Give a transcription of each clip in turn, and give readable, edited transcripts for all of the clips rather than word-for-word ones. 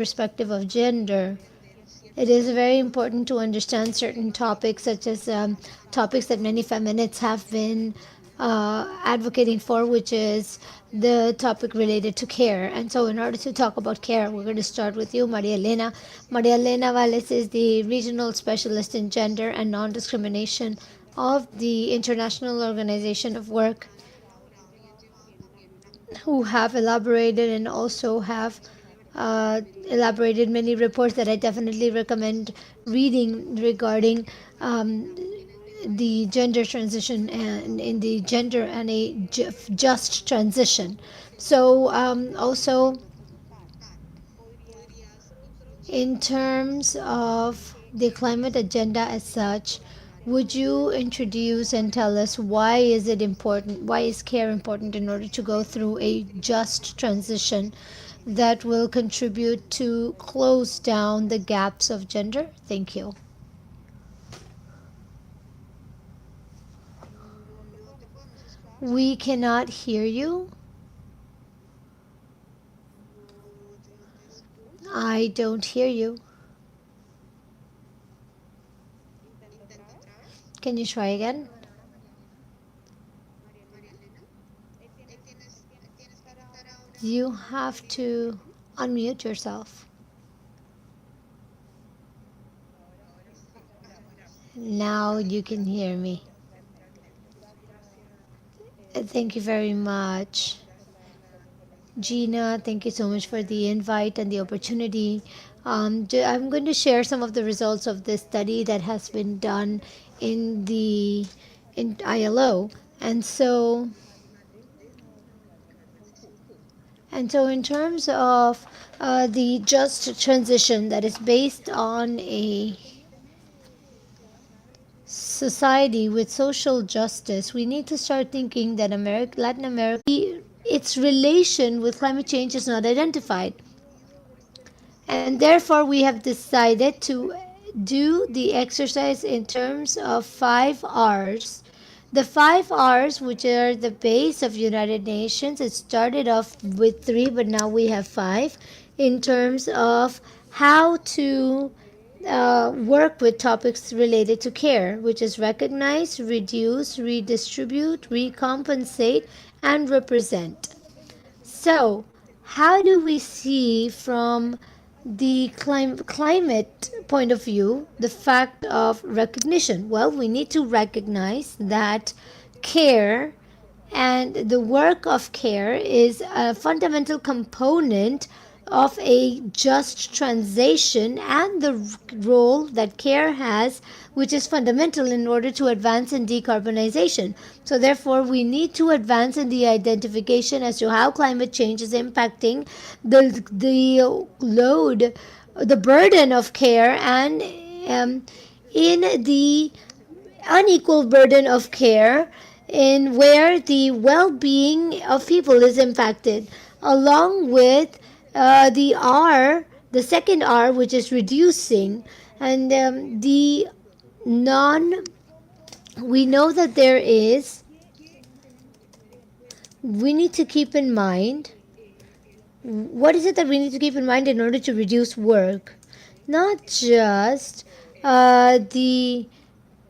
perspective of gender, it is very important to understand certain topics, such as topics that many feminists have been advocating for, which is the topic related to care. And so, in order to talk about care, we're going to start with you, Maria Elena. Maria Elena Valles is the regional specialist in gender and non discrimination of the International Organization of Work, who have elaborated and also have elaborated many reports that I definitely recommend reading regarding um, the gender transition and in the gender and a just transition. So also in terms of the climate agenda as such, would you introduce and tell us why is it important, why is care important in order to go through a just transition that will contribute to close down the gaps of gender? Thank you. We cannot hear you. I don't hear you. Can you try again? You have to unmute yourself. Now you can hear me. Thank you very much, Gina. Thank you so much for the invite and the opportunity. I'm going to share some of the results of this study that has been done in the in ILO, and so in terms of the just transition that is based on a society with social justice, we need to start thinking that Latin America, its relation with climate change is not identified. And therefore, we have decided to do the exercise in terms of 5 R's. The 5 R's, which are the base of United Nations, it started off with 3, but now we have 5, in terms of how to work with topics related to care, which is recognize, reduce, redistribute, recompensate, and represent. So, how do we see from the climate point of view the fact of recognition? Well, we need to recognize that care and the work of care is a fundamental component of a just transition and the role that care has, which is fundamental in order to advance in decarbonization. So therefore, we need to advance in the identification as to how climate change is impacting the load, the burden of care, and in the unequal burden of care in where the well-being of people is impacted, along with the second R, which is reducing, and the non. We know that there is. We need to keep in mind. What is it that we need to keep in mind in order to reduce work? Not just the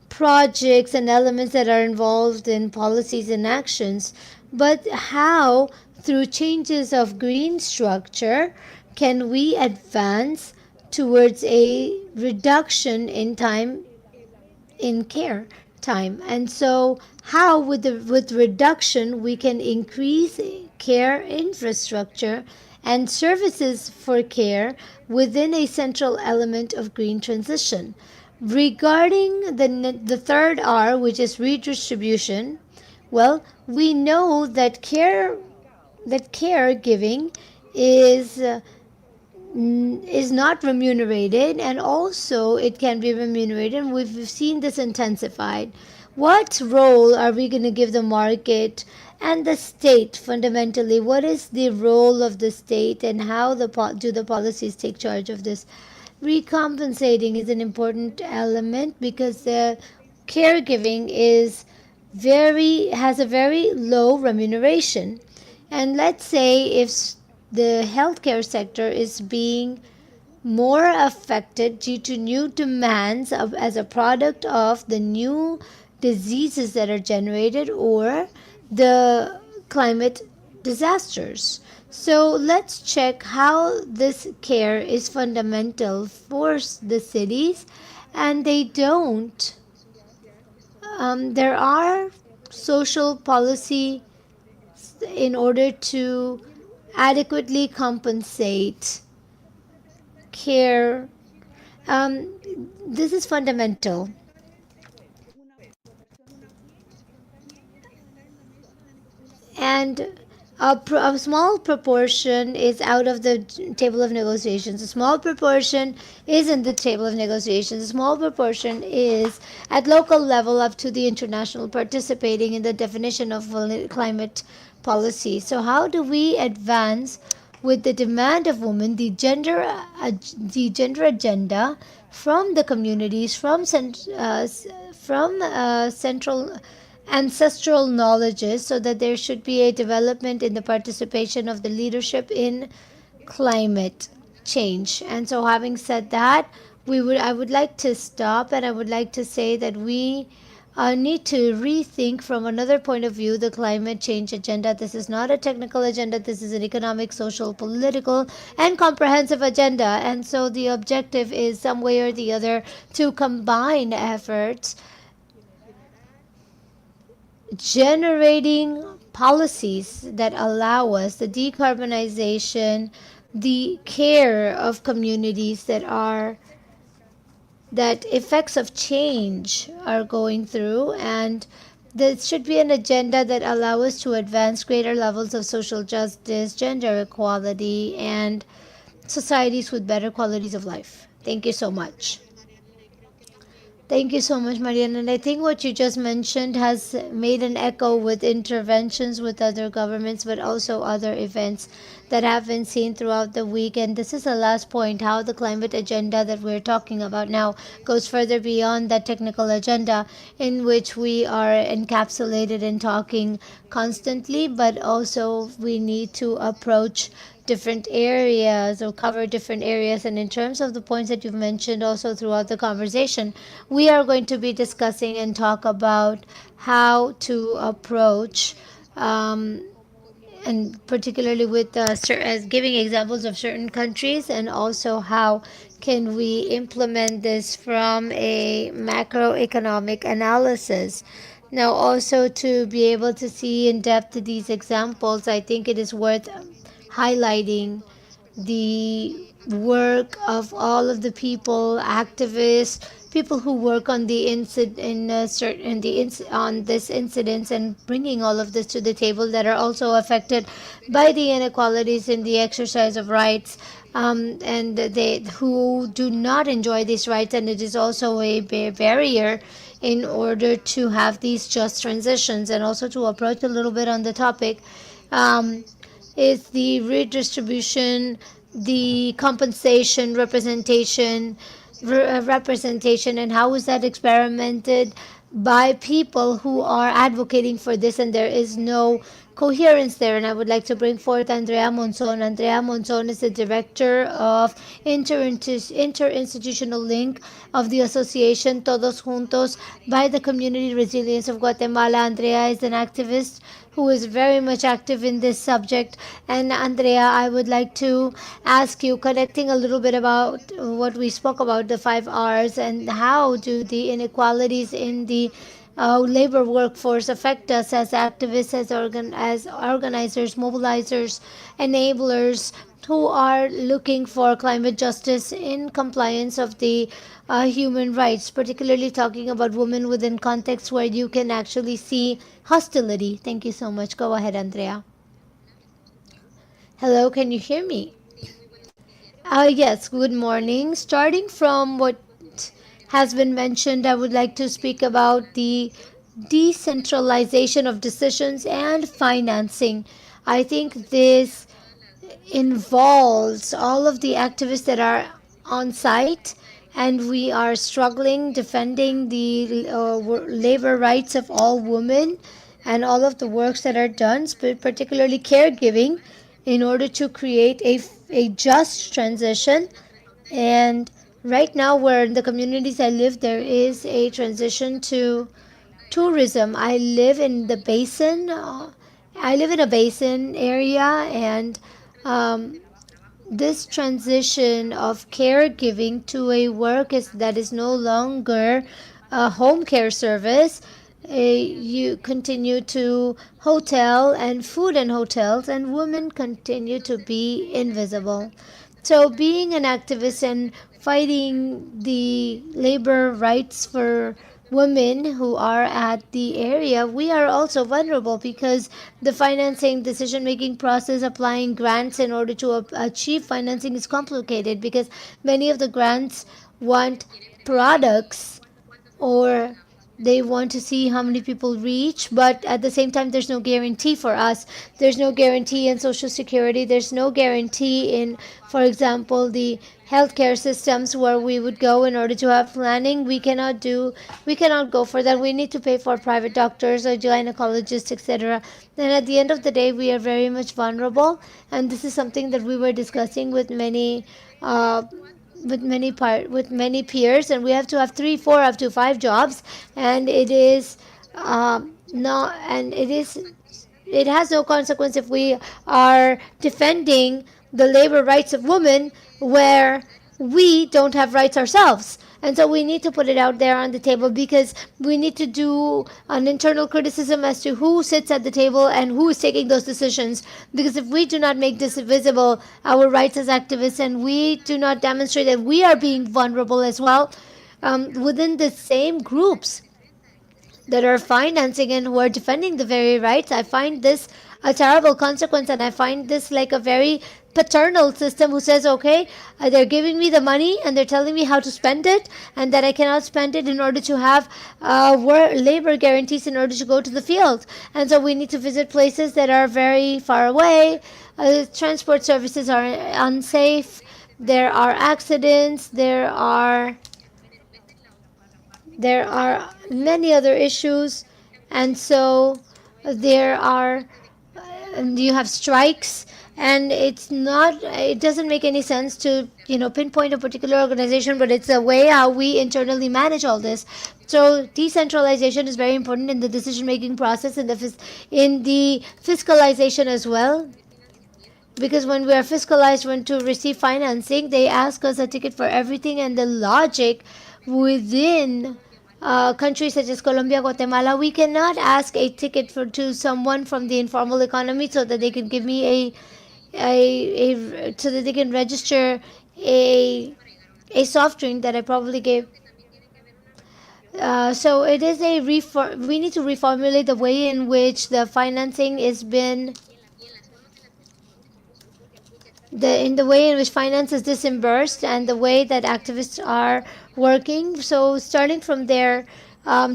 projects and elements that are involved in policies and actions, but how, through changes of green structure, can we advance towards a reduction in time in care time. And so how with reduction we can increase care infrastructure and services for care within a central element of green transition. Regarding the third R, which is redistribution, well, we know that caregiving is not remunerated, and also it can be remunerated, and we've seen this intensified. What role are we going to give the market and the state fundamentally? What is the role of the state, and how do the policies take charge of this? Recompensating is an important element because the caregiving has a very low remuneration. And let's say if the healthcare sector is being more affected due to new demands as a product of the new diseases that are generated or the climate disasters. So let's check how this care is fundamental for the cities, and they don't. There are social policy in order to adequately compensate care. Um, this is fundamental. And a small proportion is out of the table of negotiations. A small proportion is in the table of negotiations. A small proportion is at local level up to the international participating in the definition of climate policy. So how do we advance with the demand of women, the gender agenda from the communities, from central ancestral knowledges, so that there should be a development in the participation of the leadership in climate change. And so having said that, I would like to stop, and I would like to say that we need to rethink from another point of view the climate change agenda. This is not a technical agenda. This is an economic, social, political, and comprehensive agenda. And so the objective is some way or the other to combine efforts generating policies that allow us the decarbonization, the care of communities that effects of change are going through, and there should be an agenda that allow us to advance greater levels of social justice, gender equality, and societies with better qualities of life. Thank you so much. Thank you so much, Marian. And I think what you just mentioned has made an echo with interventions with other governments, but also other events that have been seen throughout the week. And this is the last point, how the climate agenda that we're talking about now goes further beyond that technical agenda in which we are encapsulated in talking constantly, but also we need to approach different areas or cover different areas. And in terms of the points that you've mentioned also throughout the conversation, we are going to be discussing and talk about how to approach and particularly with as giving examples of certain countries, and also how can we implement this from a macroeconomic analysis. Now also to be able to see in depth these examples, I think it is worth highlighting the work of all of the people, activists, people who work on the incident in certain on this incidents, and bringing all of this to the table, that are also affected by the inequalities in the exercise of rights, and they who do not enjoy these rights, and it is also a barrier in order to have these just transitions. And also to approach a little bit on the topic, um, is the redistribution, the compensation, representation, and how is that experimented by people who are advocating for this, and there is no coherence there. And I would like to bring forth Andrea Monzon. Andrea Monzon is the director of interinstitutional link of the association Todos Juntos by the Community Resilience of Guatemala. Andrea is an activist who is very much active in this subject. And Andrea, I would like to ask you, connecting a little bit about what we spoke about, the 5 R's, and how do the inequalities in the labor workforce affect us as activists, as organizers, mobilizers, enablers who are looking for climate justice in compliance of the human rights, particularly talking about women within contexts where you can actually see hostility. Thank you so much. Go ahead, Andrea. Hello, can you hear me? Yes, good morning. Starting from what has been mentioned, I would like to speak about the decentralization of decisions and financing. I think this involves all of the activists that are on site, and we are struggling defending the labor rights of all women and all of the works that are done, particularly caregiving, in order to create a just transition And right now, where in the communities I live, there is a transition to tourism. I live in a basin area, and um, this transition of caregiving to a work that is no longer a home care service. You continue to hotel and food and hotels, and women continue to be invisible. So, being an activist and fighting the labor rights for women who are at the area, we are also vulnerable because the financing decision making process, applying grants in order to achieve financing, is complicated because many of the grants want products, or they want to see how many people reach, but at the same time there's no guarantee for us. There's no guarantee in social security, there's no guarantee in, for example, the healthcare systems where we would go in order to have planning. We cannot go for that. We need to pay for private doctors or gynecologists, etc. And at the end of the day, we are very much vulnerable, and this is something that we were discussing uh, with many peers, and we have to have three, four, up to five jobs, and it is not, and it has no consequence if we are defending the labor rights of women where we don't have rights ourselves. And so we need to put it out there on the table, because we need to do an internal criticism as to who sits at the table and who is taking those decisions. Because if we do not make this visible, our rights as activists, and we do not demonstrate that we are being vulnerable as well, within the same groups that are financing and who are defending the very rights, I find this a terrible consequence, and I find this like a very paternal system who says, okay, they're giving me the money and they're telling me how to spend it, and that I cannot spend it in order to have labor guarantees in order to go to the field. And so we need to visit places that are very far away. Transport services are unsafe. There are accidents. There are many other issues, and so there are you have strikes, and it doesn't make any sense to pinpoint a particular organization, but it's a way how we internally manage all this. So decentralization is very important in the decision making process, in the fiscalization as well, because when we are fiscalized, when to receive financing, they ask us a ticket for everything, and the logic within countries such as Colombia, Guatemala, we cannot ask a ticket to someone from the informal economy so that they can give me so that they can register a soft drink that I probably gave. So it is we need to reformulate the way in which the financing is been in the way in which finance is disbursed, and the way that activists are working. So starting from there,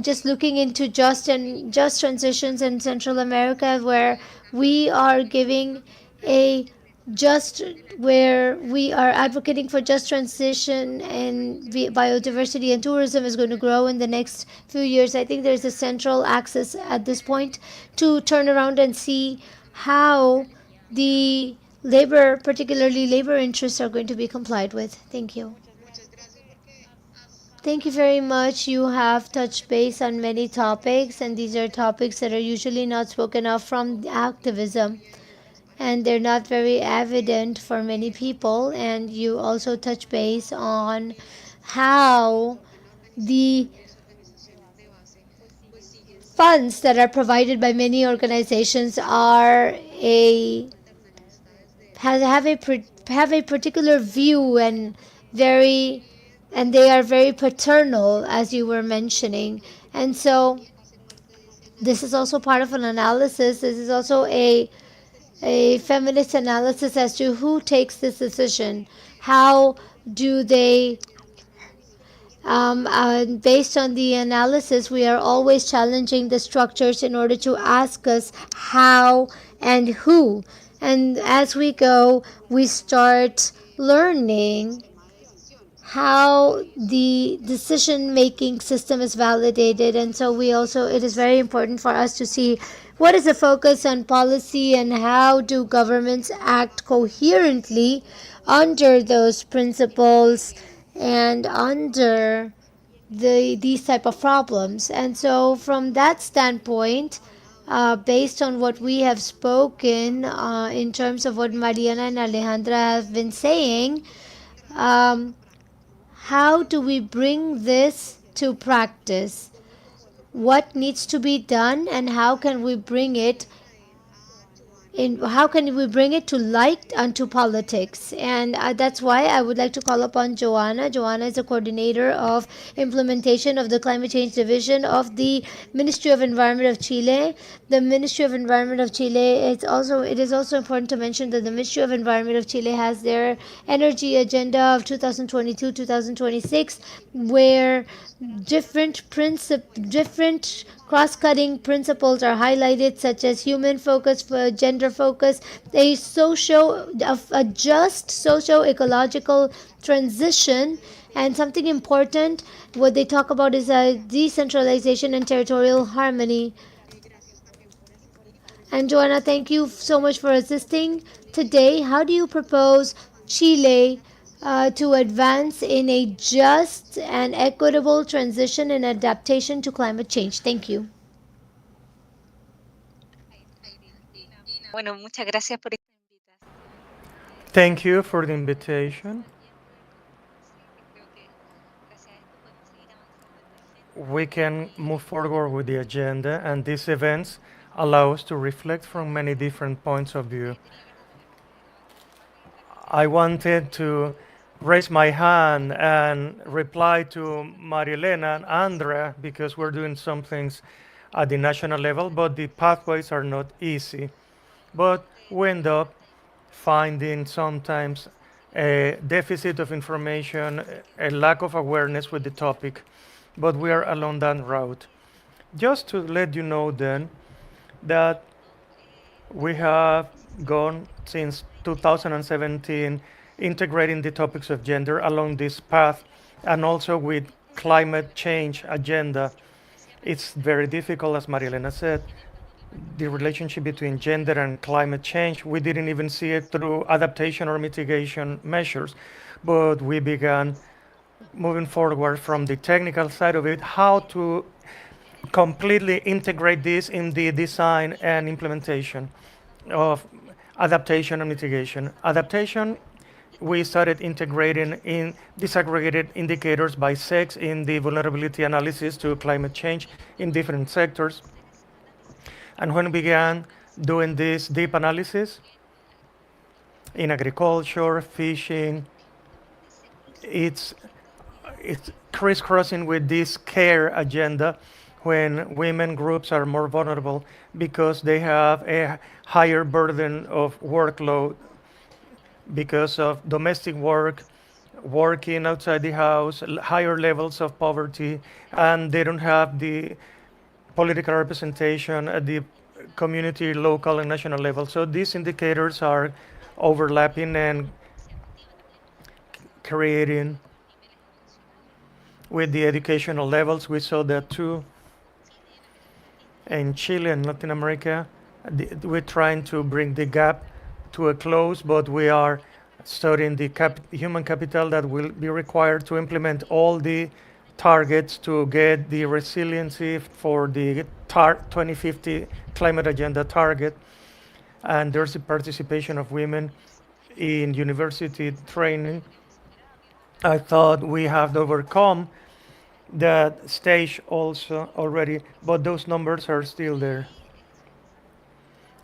just looking into just transitions in Central America, where we are giving a just where we are advocating for just transition, and biodiversity and tourism is going to grow in the next few years. I think there's a central axis at this point to turn around and see how the particularly labor interests, are going to be complied with. Thank you. Thank you very much. You have touched base on many topics, and these are topics that are usually not spoken of from activism, and they're not very evident for many people. And you also touch base on how the funds that are provided by many organizations are a have a particular view, very and they are very paternal, as you were mentioning. And so this is also part of an analysis. This is also a feminist analysis as to who takes this decision. How do they based on the analysis, we are always challenging the structures in order to ask us how and who. And as we go, we start learning how the decision making system is validated. And so we also, it is very important for us to see what is the focus on policy and how do governments act coherently under those principles and under these type of problems. And so from that standpoint, based on what we have spoken, in terms of what Mariana and Alejandra have been saying, um, how do we bring this to practice? What needs to be done, and how can we bring it in, how can we bring it to light unto politics? And that's why I would like to call upon Joanna. Joanna is the coordinator of implementation of the climate change division of the Ministry of Environment of Chile. The Ministry of Environment of Chile, it is also important to mention that the Ministry of Environment of Chile has their energy agenda of 2022-2026, where different cross-cutting principles are highlighted, such as human focus, gender focus, a just socio-ecological transition, and something important what they talk about is a decentralization and territorial harmony. And Joanna, thank you so much for assisting today. How do you propose Chile to advance in a just and equitable transition and adaptation to climate change? Thank you. Thank you for the invitation. We can move forward with the agenda, and these events allow us to reflect from many different points of view. I wanted to raise my hand and reply to Marilena and Andrea because we're doing some things at the national level, but the pathways are not easy. But we end up finding sometimes a deficit of information, a lack of awareness with the topic, but we are along that route. Just to let you know then that we have gone since 2017 integrating the topics of gender along this path and also with climate change agenda. It's very difficult, as Marilena said, the relationship between gender and climate change. We didn't even see it through adaptation or mitigation measures, but we began moving forward from the technical side of it, how to completely integrate this in the design and implementation of adaptation and mitigation. Adaptation, we started integrating in disaggregated indicators by sex in the vulnerability analysis to climate change in different sectors. And when we began doing this deep analysis in agriculture, fishing, it's crisscrossing with this care agenda when women groups are more vulnerable because they have a higher burden of workload because of domestic work, working outside the house, higher levels of poverty, and they don't have the political representation at the community, local, and national level. So these indicators are overlapping and creating with the educational levels. We saw that too. In Chile and Latin America, we're trying to bring the gap to a close, but we are studying the human capital that will be required to implement all the targets to get the resiliency for the 2050 climate agenda target. And there's the participation of women in university training. I thought we have overcome that stage also already, but those numbers are still there.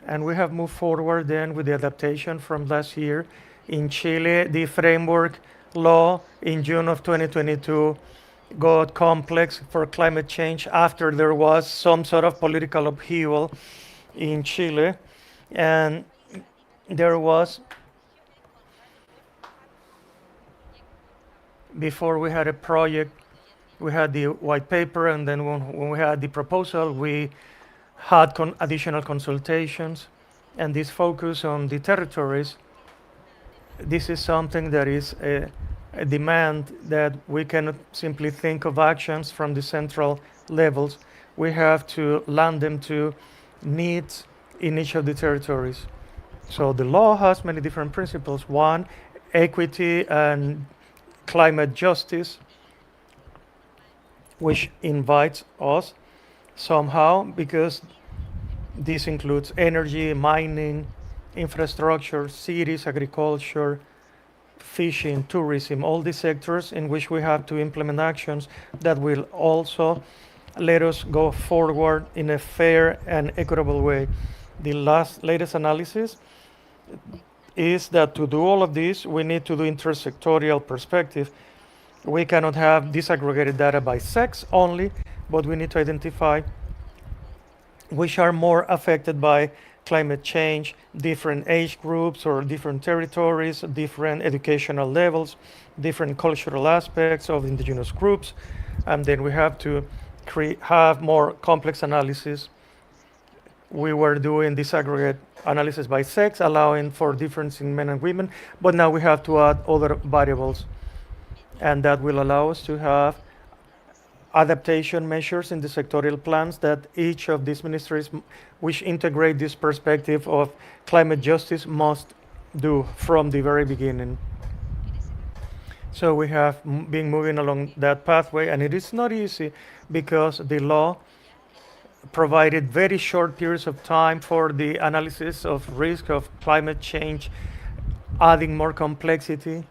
And we have moved forward then with the adaptation from last year. In Chile, the framework law in June of 2022 got complex for climate change after there was some sort of political upheaval in Chile. And there was, before we had a project, we had the white paper, and then when we had the proposal, we had additional consultations, and this focus on the territories. This is something that is demand that we cannot simply think of actions from the central levels. We have to land them to needs in each of the territories. So the law has many different principles. One, equity and climate justice, which invites us somehow because this includes energy, mining, infrastructure, cities, agriculture, fishing, tourism, all these sectors in which we have to implement actions that will also let us go forward in a fair and equitable way. The latest analysis is that to do all of this, we need to do intersectorial perspective. We cannot have disaggregated data by sex only, but we need to identify which are more affected by climate change, different age groups or different territories, different educational levels, different cultural aspects of indigenous groups. And then we have to have more complex analysis. We were doing disaggregate analysis by sex, allowing for difference in men and women, but now we have to add other variables. And that will allow us to have adaptation measures in the sectorial plans that each of these ministries which integrate this perspective of climate justice must do from the very beginning. So we have been moving along that pathway, and it is not easy because the law provided very short periods of time for the analysis of risk of climate change, adding more complexity.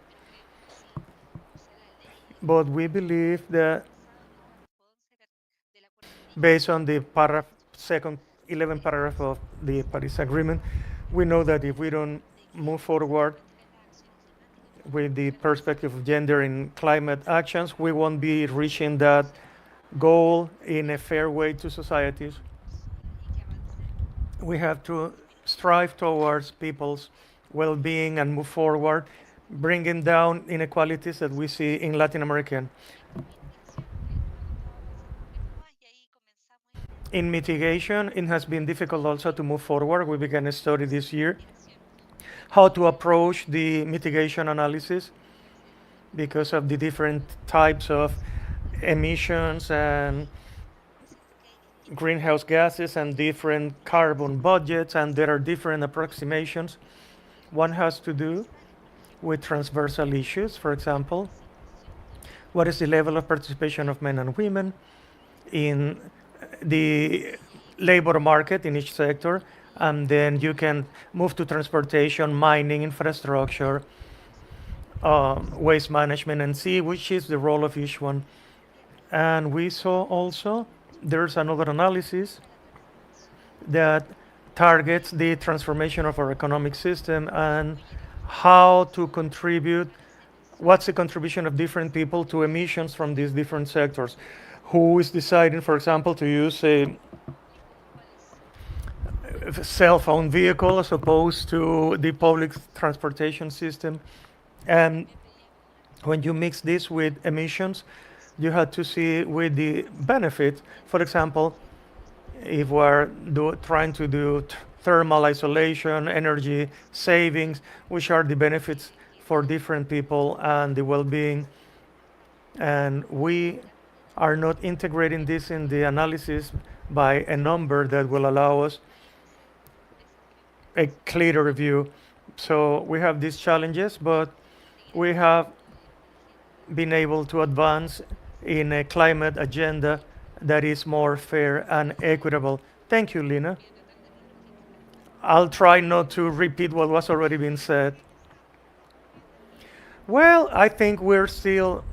But we believe that based on the second 11 paragraph of the Paris Agreement, we know that if we don't move forward with the perspective of gender in climate actions, we won't be reaching that goal in a fair way to societies. We have to strive towards people's well-being and move forward, bringing down inequalities that we see in Latin America. In mitigation, it has been difficult also to move forward. We began a study this year how to approach the mitigation analysis because of the different types of emissions and greenhouse gases and different carbon budgets, and there are different approximations. One has to do with transversal issues, for example, what is the level of participation of men and women in the labor market in each sector, and then you can move to transportation, mining, infrastructure, waste management, and see which is the role of each one. And we saw also there's another analysis that targets the transformation of our economic system and how to contribute, what's the contribution of different people to emissions from these different sectors. Who is deciding, for example, to use a cell phone vehicle as opposed to the public transportation system? And when you mix this with emissions, you have to see with the benefit. For example, if we're trying to do thermal isolation, energy savings, which are the benefits for different people and the well-being. And we are not integrating this in the analysis by a number that will allow us a clearer view. So we have these challenges, but we have been able to advance in a climate agenda that is more fair and equitable. Thank you, Lina. I'll try not to repeat what was already been said. Well, I think we're still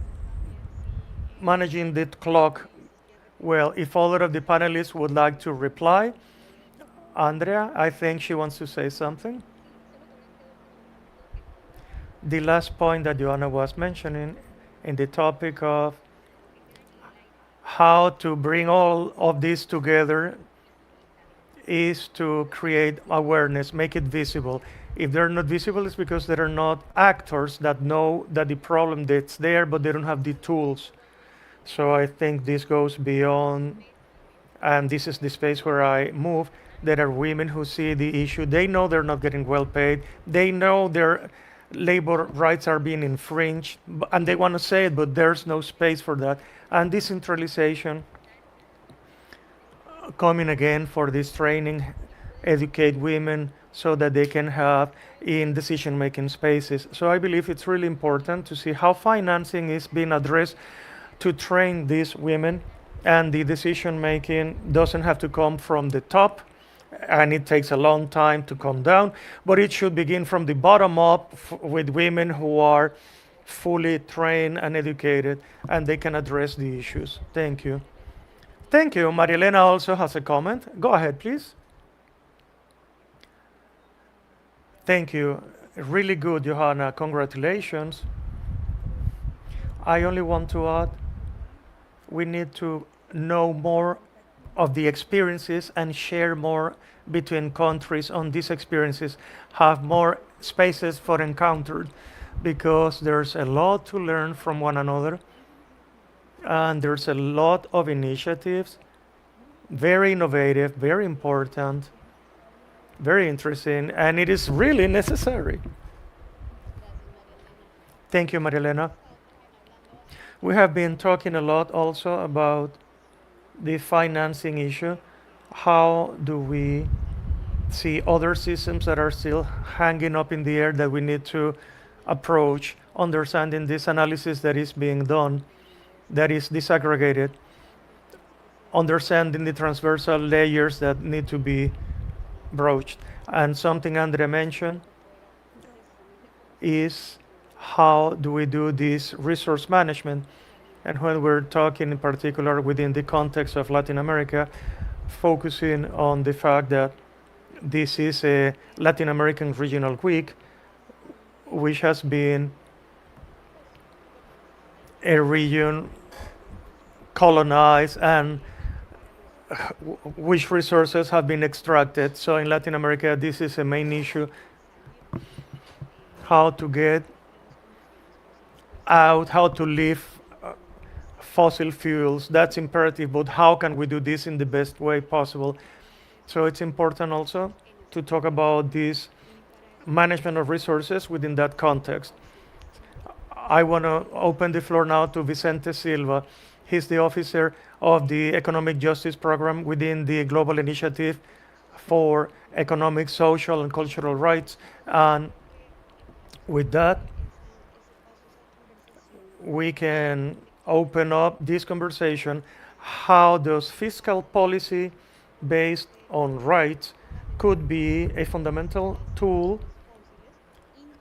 managing the clock well. If other of the panelists would like to reply, Andrea, I think she wants to say something. The last point that Joanna was mentioning in the topic of how to bring all of this together is to create awareness, make it visible. If they're not visible, it's because there are not actors that know that the problem that's there, but they don't have the tools. So I think this goes beyond, and this is the space where I move. There are women who see the issue. They know they're not getting well paid. They know they're labor rights are being infringed, and they want to say it, but there's no space for that. And decentralization coming again for this training, educate women so that they can have in decision making spaces. So I believe it's really important to see how financing is being addressed to train these women, and the decision making doesn't have to come from the top, and it takes a long time to come down, but it should begin from the bottom up with women who are fully trained and educated, and they can address the issues. Thank you. Thank you. Marielena also has a comment. Go ahead, please. Thank you. Really good, Johanna. Congratulations. I only want to add, we need to know more of the experiences and share more between countries on these experiences, have more spaces for encounter, because there's a lot to learn from one another, and there's a lot of initiatives, very innovative, very important, very interesting, and it is really necessary. Thank you, Marilena. We have been talking a lot also about the financing issue. How do we see other systems that are still hanging up in the air that we need to approach, understanding this analysis that is being done, that is disaggregated, understanding the transversal layers that need to be broached. And something Andre mentioned is how do we do this resource management? And when we're talking in particular within the context of Latin America, focusing on the fact that this is a Latin American Regional Week, which has been a region colonized and which resources have been extracted. So in Latin America, this is a main issue, how to get out, how to leave fossil fuels. That's imperative, but how can we do this in the best way possible? So it's important also to talk about this management of resources within that context. I want to open the floor now to Vicente Silva. He's the officer of the Economic Justice Program within the Global Initiative for Economic, Social, and Cultural Rights. And with that, we can open up this conversation. How does fiscal policy based on rights could be a fundamental tool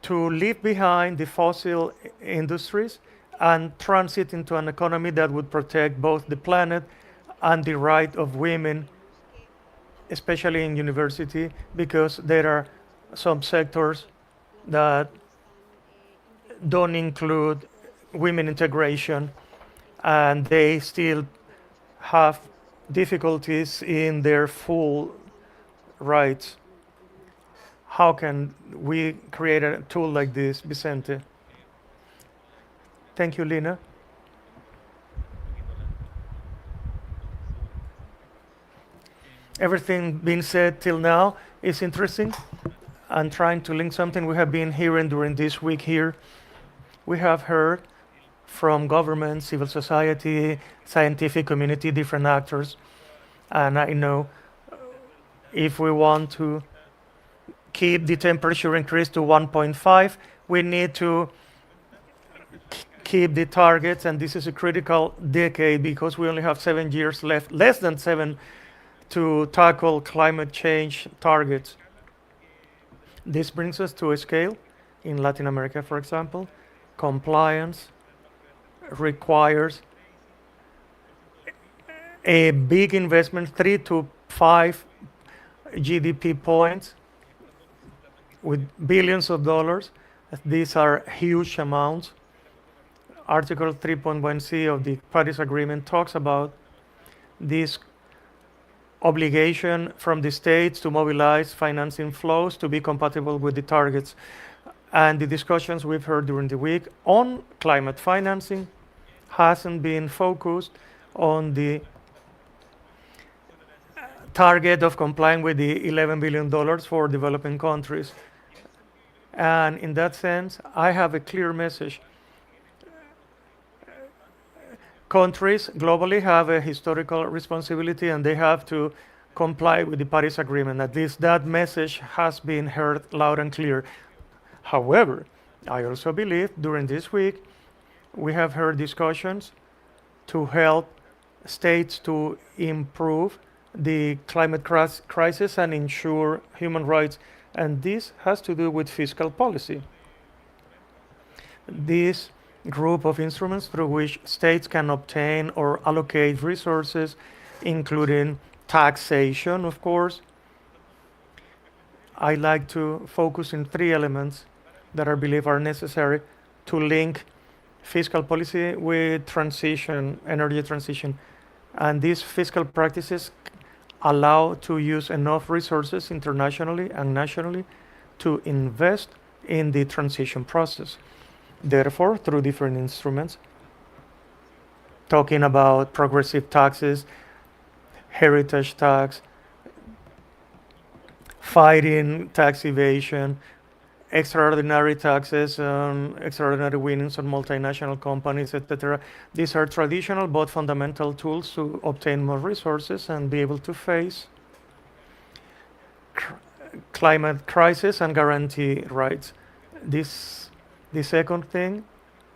to leave behind the fossil industries and transit into an economy that would protect both the planet and the right of women, especially in university, because there are some sectors that don't include women integration, and they still have difficulties in their full rights. How can we create a tool like this, Vicente? Thank you, Lina. Everything being said till now is interesting, and trying to link something we have been hearing during this week here. We have heard from government, civil society, scientific community, different actors. And I know if we want to keep the temperature increase to 1.5, we need to keep the targets, and this is a critical decade because we only have 7 years left, less than 7, to tackle climate change targets. This brings us to a scale in Latin America, for example. Compliance requires a big investment, 3 to 5 GDP points with billions of dollars. These are huge amounts. Article 3.1c of the Paris Agreement talks about this obligation from the states to mobilize financing flows to be compatible with the targets. And the discussions we've heard during the week on climate financing hasn't been focused on the target of complying with the $11 billion for developing countries. And in that sense, I have a clear message. Countries globally have a historical responsibility and they have to comply with the Paris Agreement. At least that message has been heard loud and clear. However, I also believe during this week we have heard discussions to help states to improve the climate crisis and ensure human rights. And this has to do with fiscal policy. This group of instruments through which states can obtain or allocate resources, including taxation, of course. I like to focus in three elements that I believe are necessary to link fiscal policy with transition, energy transition. And these fiscal practices allow to use enough resources internationally and nationally to invest in the transition process. Therefore, through different instruments, talking about progressive taxes, heritage tax, fighting tax evasion, extraordinary taxes, extraordinary winnings on multinational companies, etc. These are traditional but fundamental tools to obtain more resources and be able to face climate crisis and guarantee rights. This, the second thing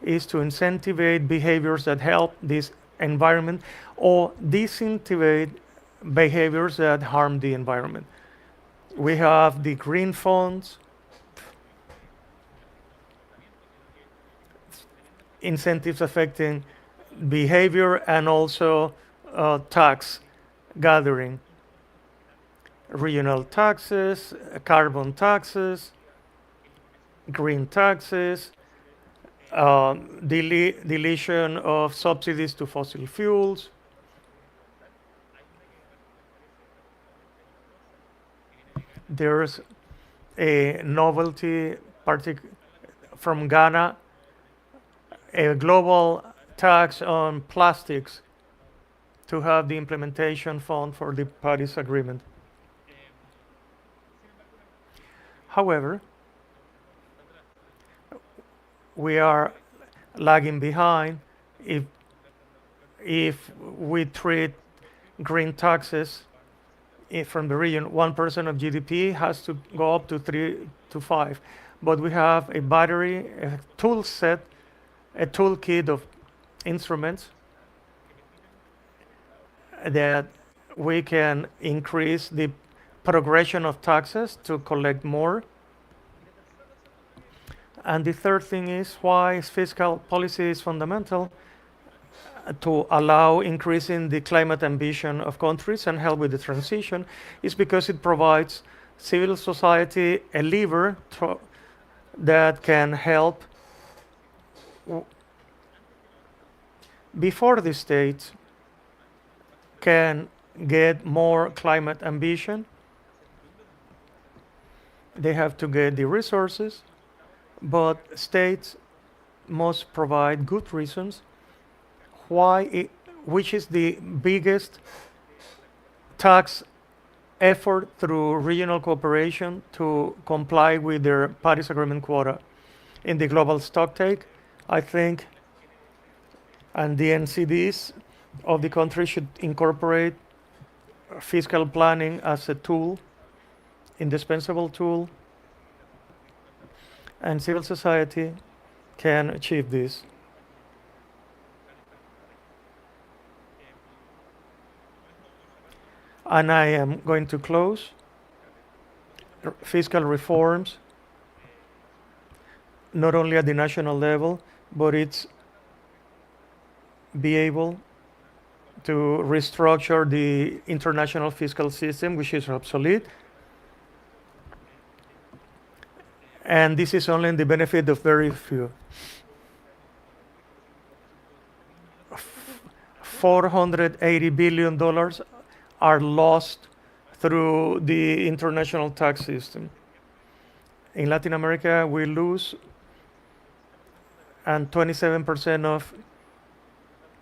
is to incentivize behaviors that help this environment or disincentivize behaviors that harm the environment. We have the green funds, incentives affecting behavior, and also tax gathering, regional taxes, carbon taxes, green taxes, deletion of subsidies to fossil fuels. There's a novelty from Ghana, a global tax on plastics to have the implementation fund for the Paris Agreement. However, we are lagging behind if we treat green taxes from the region. 1% of GDP has to go up to 3 to 5, but we have a battery, a tool set, a toolkit of instruments that we can increase the progression of taxes to collect more. And the third thing is why fiscal policy is fundamental to allow increasing the climate ambition of countries and help with the transition is because it provides civil society a lever that can help before the states can get more climate ambition. They have to get the resources, but states must provide good reasons which is the biggest tax effort through regional cooperation to comply with their Paris Agreement quota. In the global stocktake, I think, and the NCDs of the country should incorporate fiscal planning as a tool, indispensable tool, and civil society can achieve this. And I am going to close. Fiscal reforms, not only at the national level, but it's be able to restructure the international fiscal system, which is obsolete. And this is only in the benefit of very few. $480 billion are lost through the international tax system. In Latin America, we lose, and 27% of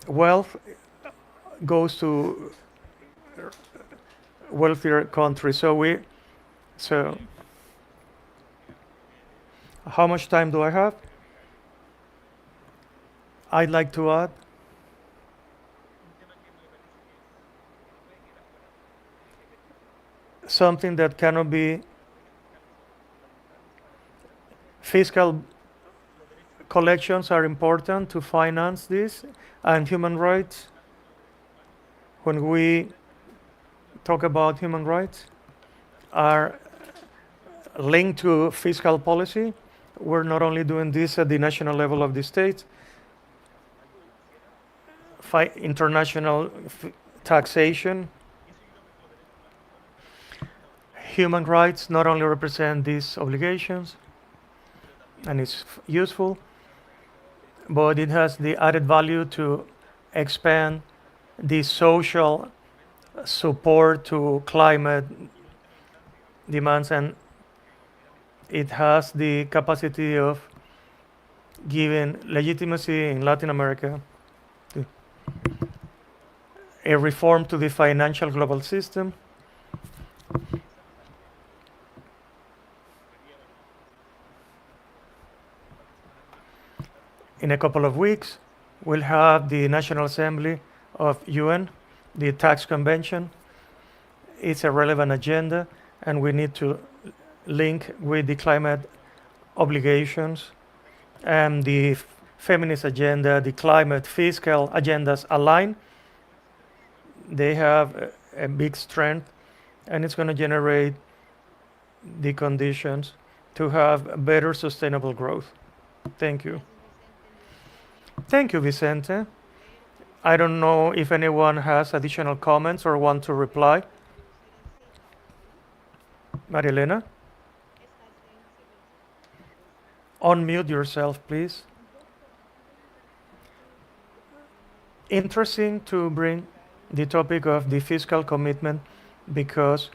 wealth goes to wealthier countries. So How much time do I have? I'd like to add something that cannot be fiscal collections are important to finance this, and human rights. When we talk about human rights, are linked to fiscal policy. We're not only doing this at the national level of the states, international taxation. Human rights not only represent these obligations, and it's useful, but it has the added value to expand the social support to climate demands, and it has the capacity of giving legitimacy in Latin America to a reform to the financial global system. In a couple of weeks, we'll have the National Assembly of UN, the tax convention. It's a relevant agenda, and we need to link with the climate obligations and the feminist agenda, the climate fiscal agendas align. They have a big strength, and it's going to generate the conditions to have better sustainable growth. Thank you. Thank you, Vicente. I don't know if anyone has additional comments or want to reply. Marilena, unmute yourself, please. Interesting to bring the topic of the fiscal commitment because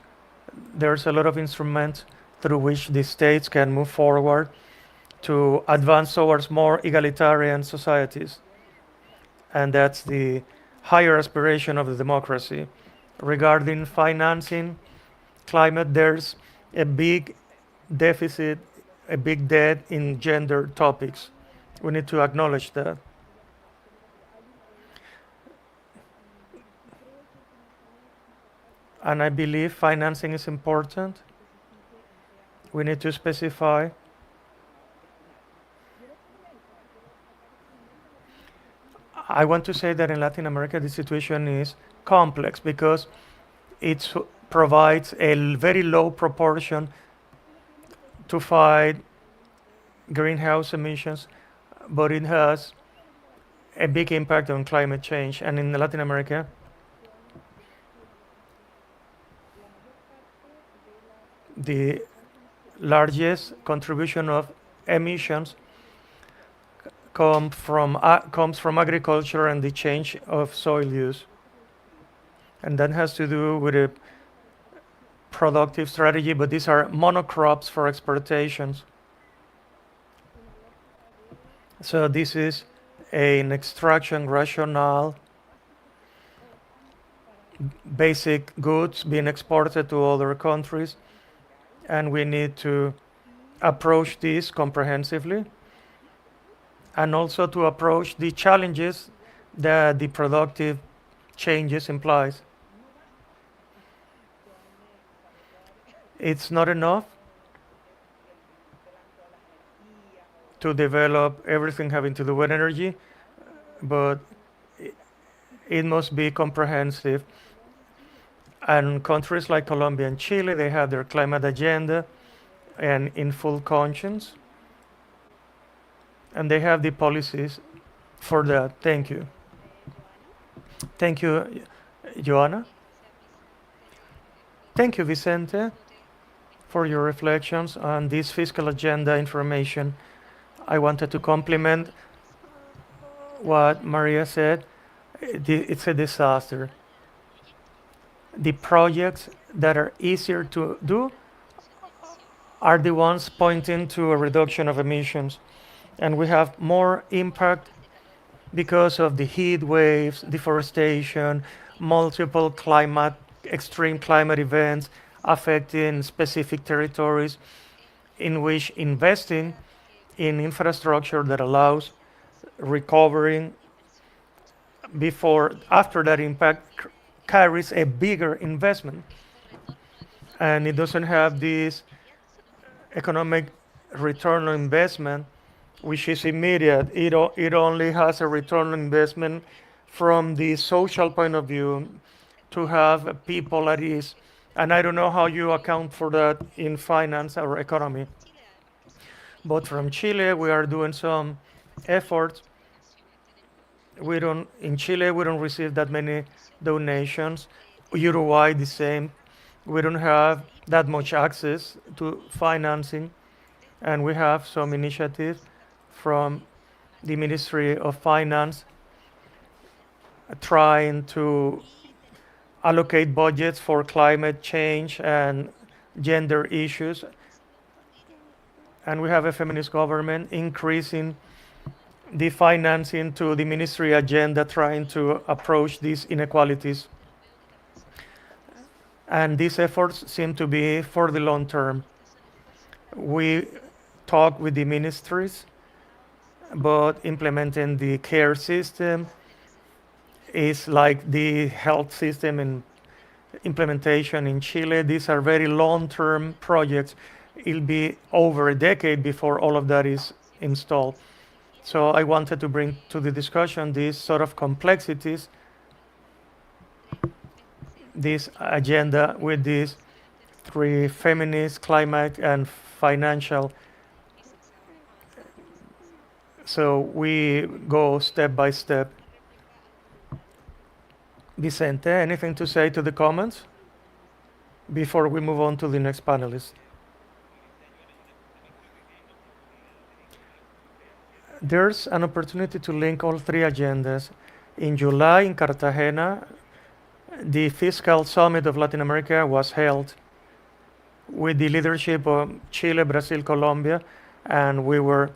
there's a lot of instruments through which the states can move forward to advance towards more egalitarian societies. And that's the higher aspiration of the democracy. Regarding financing climate, there's a big deficit, a big debt in gender topics. We need to acknowledge that. And I believe financing is important. We need to specify I want to say that in Latin America the situation is complex because it provides a very low proportion to fight greenhouse emissions, but it has a big impact on climate change. And in Latin America, the largest contribution of emissions comes from agriculture and the change of soil use. And that has to do with a productive strategy, but these are monocrops for exportations. So this is an extraction rationale, basic goods being exported to other countries, and we need to approach this comprehensively and also to approach the challenges that the productive changes implies. It's not enough to develop everything having to do with energy, but it must be comprehensive. And countries like Colombia and Chile, they have their climate agenda and in full conscience, and they have the policies for that. Thank you. Thank you, Joanna. Thank you, Vicente, for your reflections on this fiscal agenda information. I wanted to compliment what Maria said. It's a disaster. The projects that are easier to do are the ones pointing to a reduction of emissions. And we have more impact because of the heat waves, deforestation, multiple extreme climate events affecting specific territories in which investing in infrastructure that allows recovering before after that impact carries a bigger investment, and it doesn't have this economic return on investment which is immediate. It only has a return on investment from the social point of view to have people at ease. And I don't know how you account for that in finance or economy. But from Chile, we are doing some efforts. We don't in Chile we don't receive that many donations. Uruguay the same. We don't have that much access to financing, and we have some initiatives from the Ministry of Finance trying to allocate budgets for climate change and gender issues. And we have a feminist government increasing the financing to the ministry agenda trying to approach these inequalities. And these efforts seem to be for the long term. We talk with the ministries, but implementing the care system is like the health system in implementation in Chile. These are very long-term projects. It'll be over a decade before all of that is installed. So I wanted to bring to the discussion these sort of complexities, this agenda with these three: feminist, climate, and financial. So we go step by step. Vicente, anything to say to the comments before we move on to the next panelist? There's an opportunity to link all three agendas. In July in Cartagena, the Fiscal Summit of Latin America was held with the leadership of Chile, Brazil, Colombia, and we were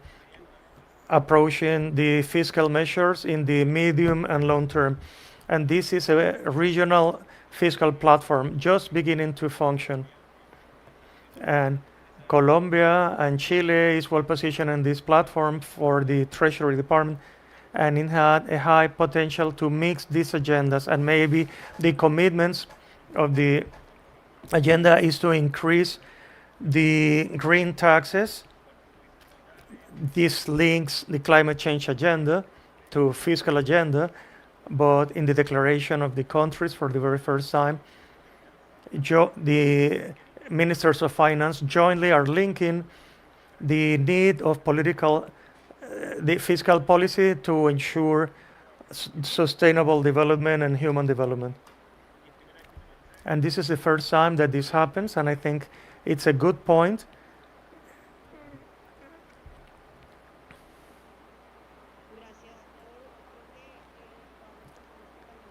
approaching the fiscal measures in the medium and long term. And this is a regional fiscal platform just beginning to function. And Colombia and Chile is well positioned in this platform for the Treasury Department, and it had a high potential to mix these agendas. And maybe the commitments of the agenda is to increase the green taxes. This links the climate change agenda to fiscal agenda, but in the declaration of the countries for the very first time, the ministers of finance jointly are linking the need of the fiscal policy to ensure sustainable development and human development. And this is the first time that this happens, and I think it's a good point.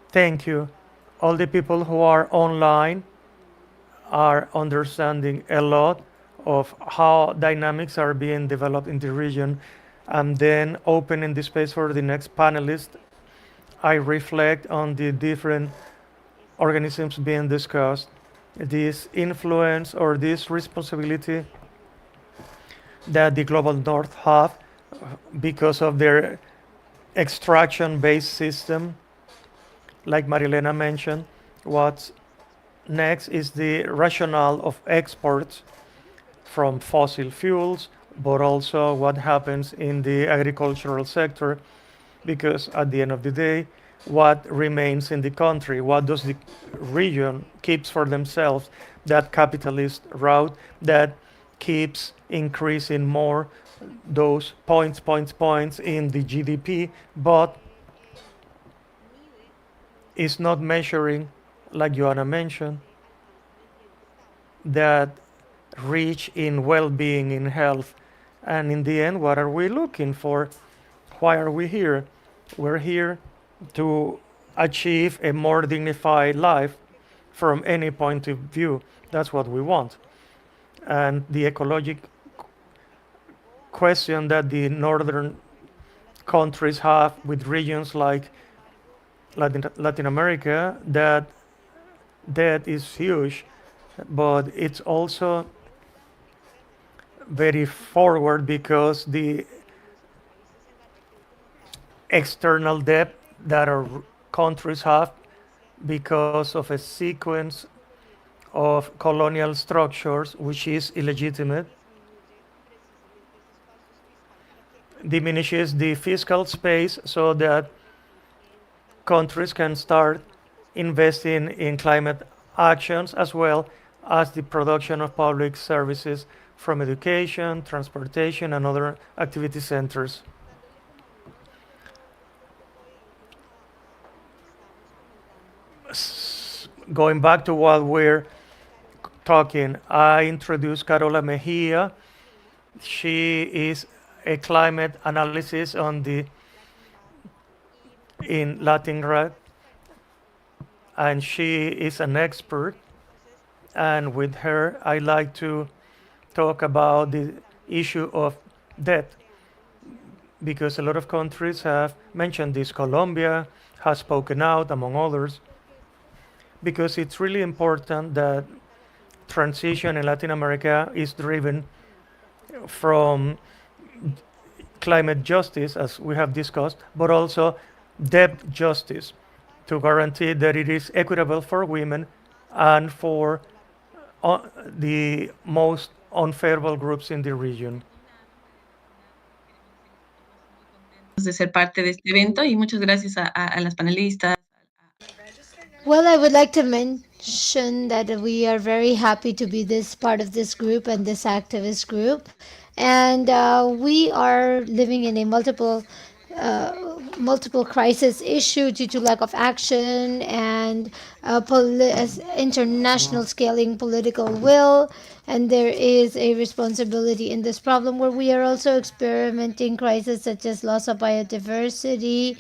Thank you. All the people who are online are understanding a lot of how dynamics are being developed in the region. And then opening the space for the next panelist, I reflect on the different organisms being discussed, this influence or this responsibility that the global north have because of their extraction-based system. Like Marilena mentioned, what's next is the rationale of exports from fossil fuels, but also what happens in the agricultural sector, because at the end of the day, what remains in the country, what does the region keeps for themselves, that capitalist route that keeps increasing more those points in the GDP, but is not measuring, like Joanna mentioned, that reach in well-being, in health. And in the end, what are we looking for? Why are we here? We're here to achieve a more dignified life from any point of view. That's what we want. And the ecologic question that the northern countries have with regions like Latin America, that is huge, but it's also very forward because the external debt that our countries have because of a sequence of colonial structures which is illegitimate diminishes the fiscal space so that countries can start investing in climate actions as well as the production of public services from education, transportation, and other activity centers. Going back to what we're talking, I introduced Carola Mejia. She is a climate analysis on the in Latin Red, and she is an expert. And with her, I like to talk about the issue of debt because a lot of countries have mentioned this. Colombia has spoken out, among others, because it's really important that transition in Latin America is driven from climate justice, as we have discussed, but also debt justice to guarantee that it is equitable for women and for the most unfavorable groups in the region. De ser parte de este evento y muchas gracias a las panelistas. Well, I would like to mention that we are very happy to be this part of this group and this activist group, and we are living in a multiple crisis issue due to lack of action and international scaling political will. And there is a responsibility in this problem where we are also experimenting crises such as loss of biodiversity,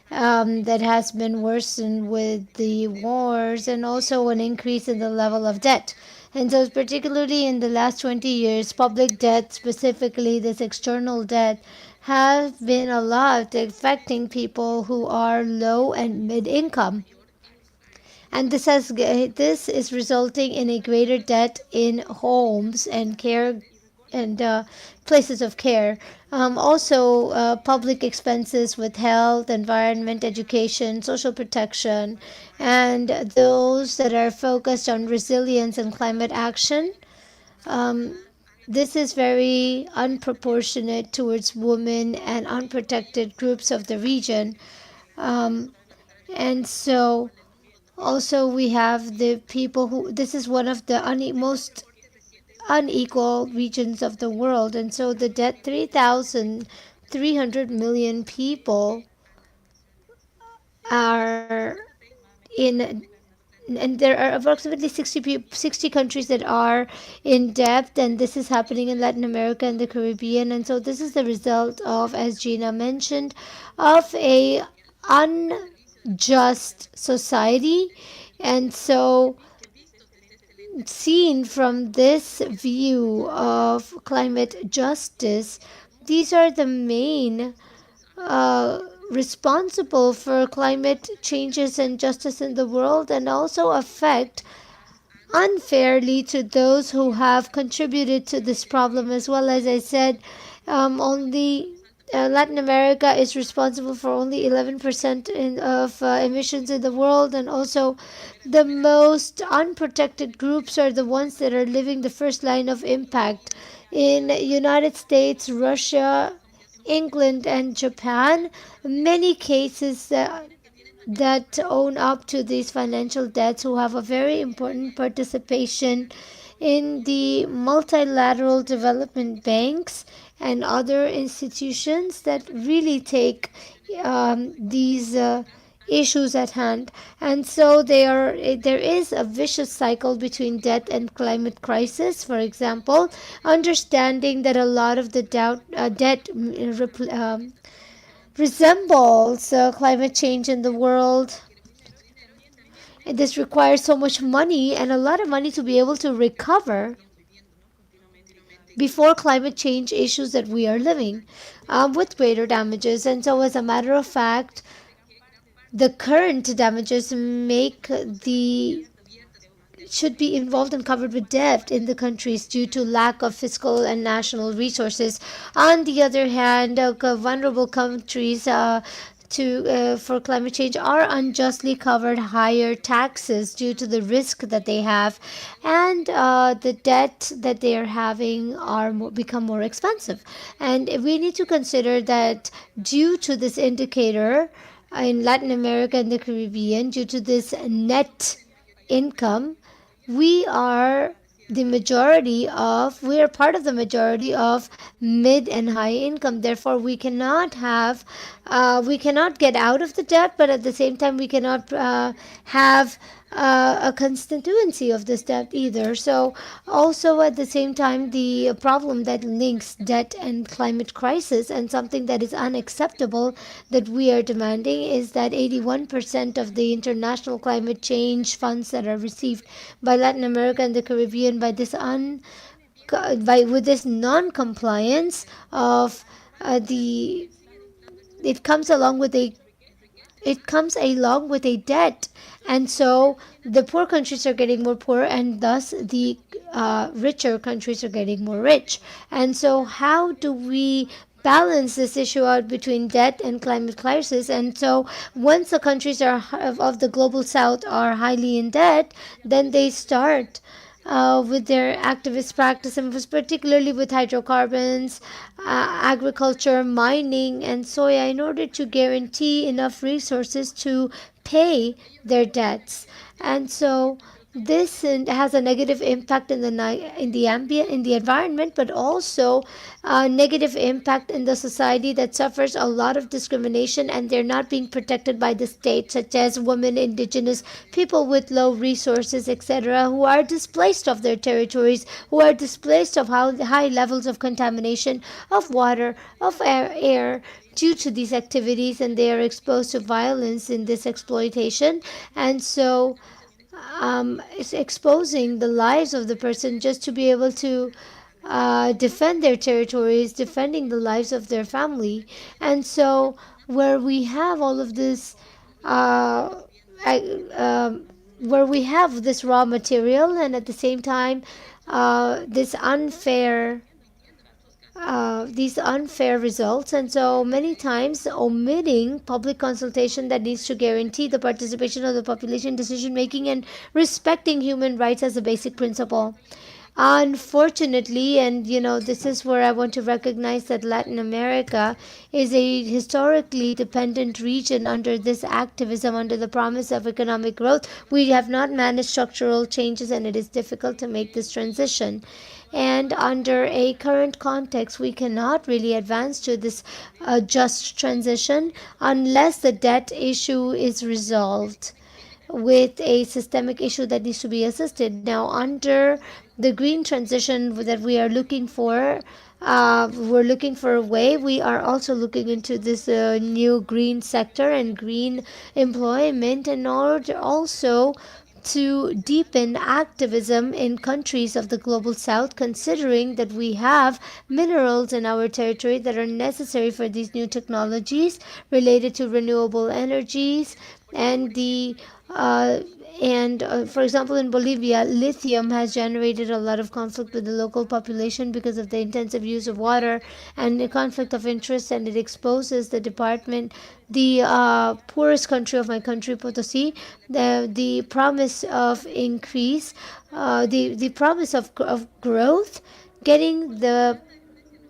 that has been worsened with the wars, and also an increase in the level of debt. And so, particularly in the last 20 years, public debt, specifically this external debt, has been a lot affecting people who are low and mid income. And this is resulting in a greater debt in homes and care and places of care. Also, public expenses with health, environment, education, social protection, and those that are focused on resilience and climate action. Um, this is very unproportionate towards women and unprotected groups of the region. Um, and so also, we have the people who, this is one of the most unequal regions of the world. And so, the debt 3,300 million people are in, and there are approximately 60 countries that are in debt, and this is happening in Latin America and the Caribbean. And so, this is the result of, as Gina mentioned, of a unjust society. And so, seen from this view of climate justice, these are the main uh, responsible for climate changes and justice in the world, and also affect unfairly to those who have contributed to this problem as well. As I said, only Latin America is responsible for only 11% of emissions in the world, and also the most unprotected groups are the ones that are living the first line of impact. In United States, Russia, England, and Japan, many cases that own up to these financial debts, who have a very important participation in the multilateral development banks and other institutions that really take these issues at hand. And so there is a vicious cycle between debt and climate crisis. For example, understanding that a lot of the debt resembles climate change in the world. And this requires so much money, and a lot of money, to be able to recover before climate change issues that we are living with greater damages. And so, as a matter of fact, the current damages make the should be involved and covered with debt in the countries due to lack of fiscal and national resources. On the other hand, vulnerable countries to for climate change are unjustly covered higher taxes due to the risk that they have, and the debt that they are having are become more expensive. And we need to consider that due to this indicator in Latin America and the Caribbean, due to this net income, we are we are part of the majority of mid and high income. Therefore, we cannot get out of the debt, but at the same time we cannot have a constituency of this debt either. So also at the same time, the problem that links debt and climate crisis, and something that is unacceptable that we are demanding, is that 81% of the international climate change funds that are received by Latin America and the Caribbean by with this non-compliance of the it comes along with a debt. And so the poor countries are getting more poor, and thus the richer countries are getting more rich. And so how do we balance this issue out between debt and climate crisis? And so once the countries of the global south are highly in debt, then they start with their activist practices, particularly with hydrocarbons, agriculture, mining, and soya, in order to guarantee enough resources to pay their debts. And so this has a negative impact in the ambient, in the environment, but also a negative impact in the society that suffers a lot of discrimination, and they're not being protected by the state, such as women, indigenous people with low resources, etc., who are displaced of their territories, who are displaced of high levels of contamination of water, of air due to these activities, and they are exposed to violence in this exploitation. And so it's exposing the lives of the person just to be able to defend their territories, defending the lives of their family. And so, where we have all of this, uh, I, where we have this raw material, and at the same time, this unfair these unfair results, and so many times omitting public consultation that needs to guarantee the participation of the population in decision making and respecting human rights as a basic principle. Unfortunately, and this is where I want to recognize that Latin America is a historically dependent region under this activism, under the promise of economic growth. We have not managed structural changes, and it is difficult to make this transition. And under a current context, we cannot really advance to this just transition unless the debt issue is resolved with a systemic issue that needs to be assisted. Now, under the green transition that we are looking for, we're looking for a way. We are also looking into this new green sector and green employment in order also to deepen activism in countries of the global south, considering that we have minerals in our territory that are necessary for these new technologies related to renewable energies. And the for example, in Bolivia, lithium has generated a lot of conflict with the local population because of the intensive use of water and the conflict of interest, and it exposes the poorest country of my country, Potosi, the promise of increase, the promise of growth, getting the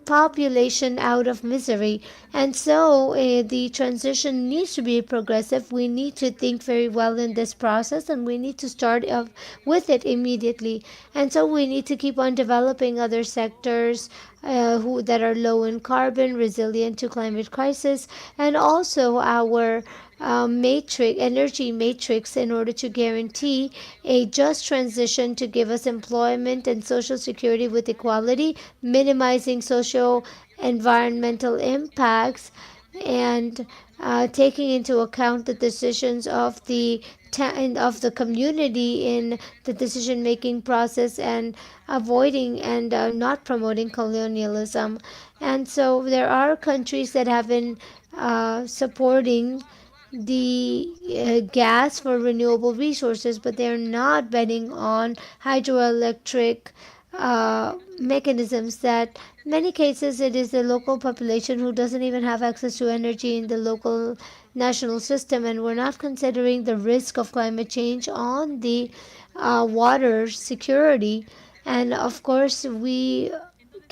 population out of misery. And so the transition needs to be progressive. We need to think very well in this process, and we need to start with it immediately. And so we need to keep on developing other sectors that are low in carbon, resilient to climate crisis, and also our energy matrix, in order to guarantee a just transition to give us employment and social security with equality, minimizing social environmental impacts, and taking into account the decisions of the community in the decision making process, and avoiding and not promoting colonialism. And so there are countries that have been supporting the gas for renewable resources, but they're not betting on hydroelectric mechanisms that many cases it is the local population who doesn't even have access to energy in the local national system, and we're not considering the risk of climate change on the water security. And of course we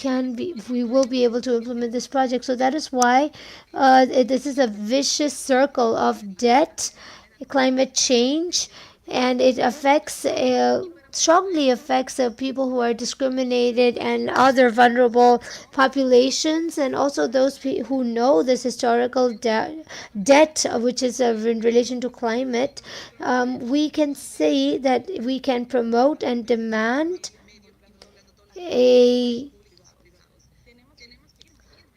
will be able to implement this project. So that is why this is a vicious circle of debt, climate change, and it affects strongly affects people who are discriminated and other vulnerable populations, and also those who know this historical debt, which is in relation to climate. We can see that we can promote and demand a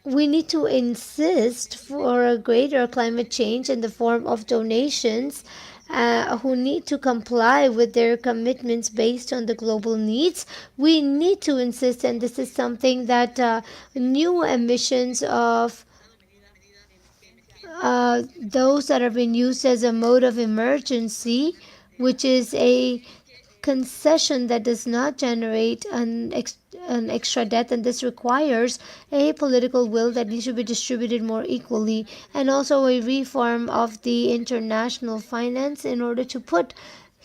we need to insist for a greater climate change in the form of donations who need to comply with their commitments based on the global needs. We need to insist, and this is something that new emissions of those that have been used as a mode of emergency, which is a concession that does not generate an extra debt, and this requires a political will that needs to be distributed more equally, and also a reform of the international finance in order to put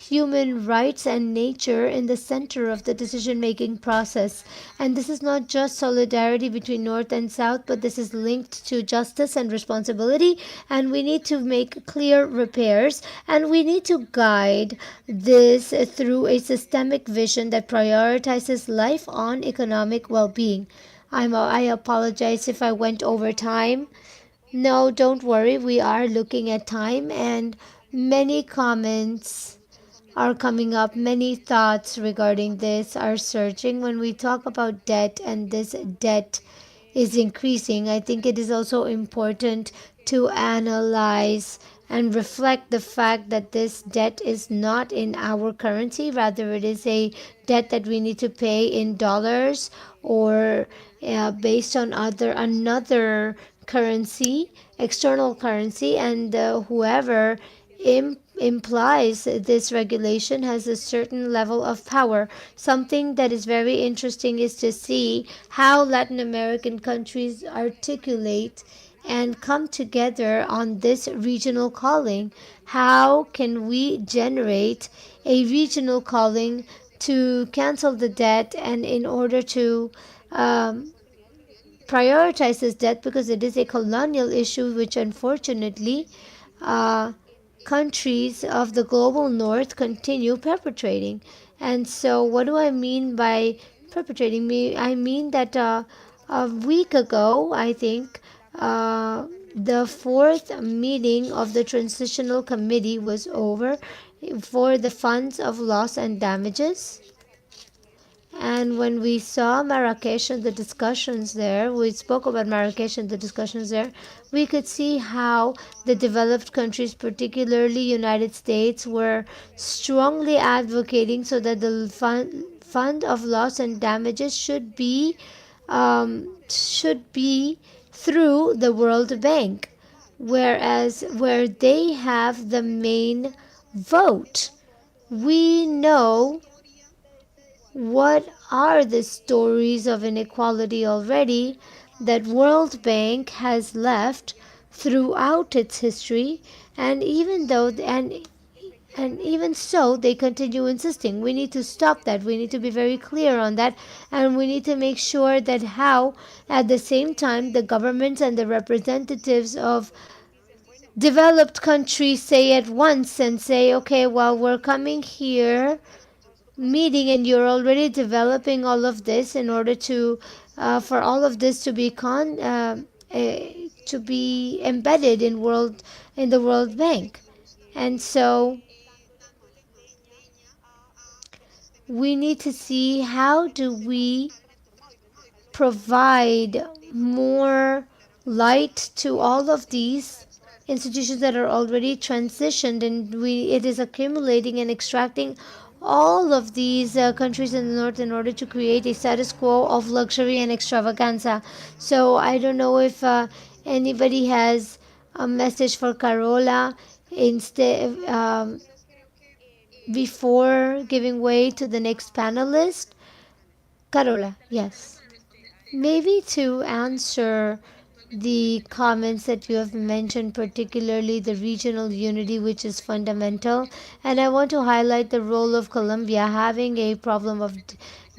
human rights and nature in the center of the decision making process. And this is not just solidarity between North and South, but this is linked to justice and responsibility. And we need to make clear repairs, and we need to guide this through a systemic vision that prioritizes life on economic well being. I apologize if I went over time. No, don't worry, we are looking at time, and many comments are coming up. Many thoughts regarding this are surging when we talk about debt, and this debt is increasing. I think it is also important to analyze and reflect the fact that this debt is not in our currency, rather, it is a debt that we need to pay in dollars or based on another currency, external currency, and whoever implies this regulation has a certain level of power. Something that is very interesting is to see how Latin American countries articulate and come together on this regional calling. How can we generate a regional calling to cancel the debt, and in order to um, prioritize this debt, because it is a colonial issue which unfortunately uh, countries of the global north continue perpetrating. And so, what do I mean by perpetrating? I mean that a week ago, I think, the fourth meeting of the Transitional Committee was over for the funds of loss and damages. And when we saw Marrakesh and the discussions there, we spoke about Marrakesh and the discussions there, we could see how the developed countries, particularly United States, were strongly advocating so that the fund of loss and damages should be through the World Bank, whereas where they have the main vote. We know what are the stories of inequality already that World Bank has left throughout its history, and even so they continue insisting. We need to stop that. We need to be very clear on that, and we need to make sure that how at the same time the governments and the representatives of developed countries say at once and say, okay, well, we're coming here meeting, and you're already developing all of this in order to for all of this to be to be embedded in the World Bank. And so we need to see how do we provide more light to all of these institutions that are already transitioned, and it is accumulating and extracting all of these countries in the north in order to create a status quo of luxury and extravaganza. So I don't know if anybody has a message for Carola instead before giving way to the next panelist. Carola, yes. Maybe to answer the comments that you have mentioned, particularly the regional unity, which is fundamental. And I want to highlight the role of Colombia. Having a problem of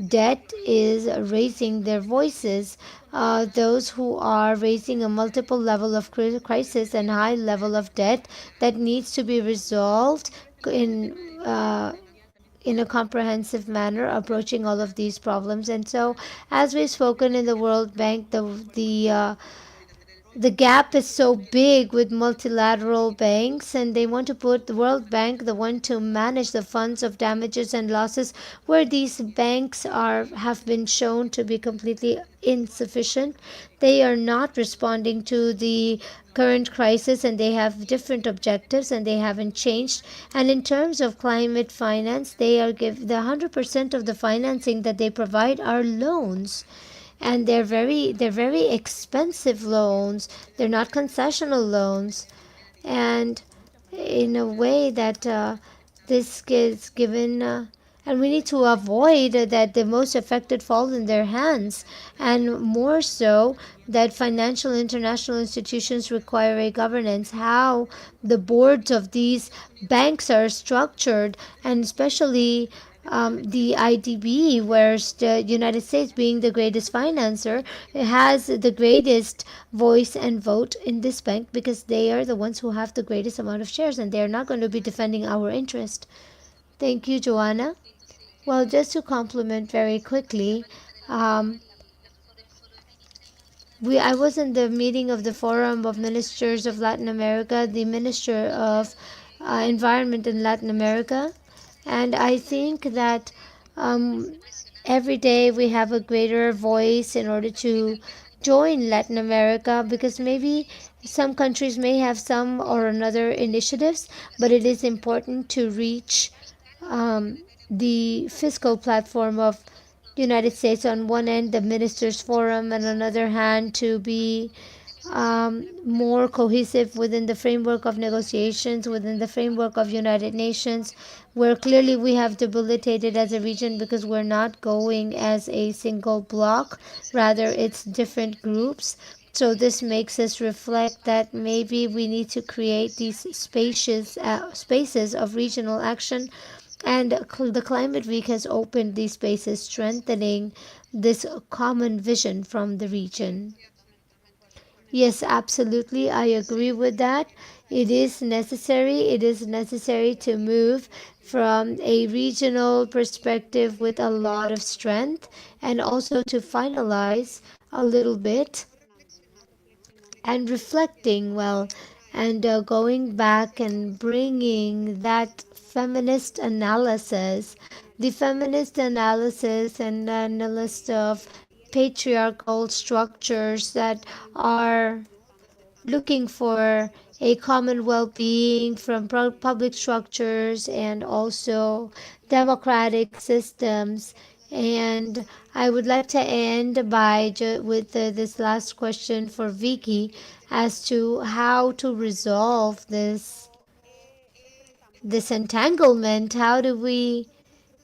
debt is raising their voices. Those who are raising a multiple level of crisis and high level of debt that needs to be resolved in in a comprehensive manner, approaching all of these problems. And so, as we've spoken in the World Bank, the gap is so big with multilateral banks, and they want to put the World Bank, the one to manage the funds of damages and losses, where these banks are have been shown to be completely insufficient. They are not responding to the current crisis, and they have different objectives, and they haven't changed. And in terms of climate finance, they are give the 100% of the financing that they provide are loans, and they're very expensive loans. They're not concessional loans, and in a way that this gets given. And we need to avoid that the most affected fall in their hands, and more so that financial international institutions require a governance. How the boards of these banks are structured, and especially the IDB, where the United States, being the greatest financer, has the greatest voice and vote in this bank, because they are the ones who have the greatest amount of shares, and they are not going to be defending our interest. Thank you, Joanna. Well, just to compliment very quickly, um, I was in the meeting of the Forum of Ministers of Latin America, the Minister of Environment in Latin America, and I think that um, every day we have a greater voice in order to join Latin America, because maybe some countries may have some or another initiatives, but it is important to reach um, the fiscal platform of United States on one end, the Ministers Forum, and on the other hand, to be more cohesive within the framework of negotiations, within the framework of United Nations, where clearly we have debilitated as a region because we're not going as a single block, rather it's different groups. So this makes us reflect that maybe we need to create these spaces of regional action, and the Climate Week has opened these spaces, strengthening this common vision from the region. Yes, absolutely. I agree with that. It is necessary. It is necessary to move from a regional perspective with a lot of strength, and also to finalize a little bit and reflecting well, and going back and bringing that feminist analysis, the feminist analysis and analysis of patriarchal structures that are looking for a common well-being from public structures and also democratic systems. And I would like to end by with this last question for Vicky as to how to resolve this entanglement. How do we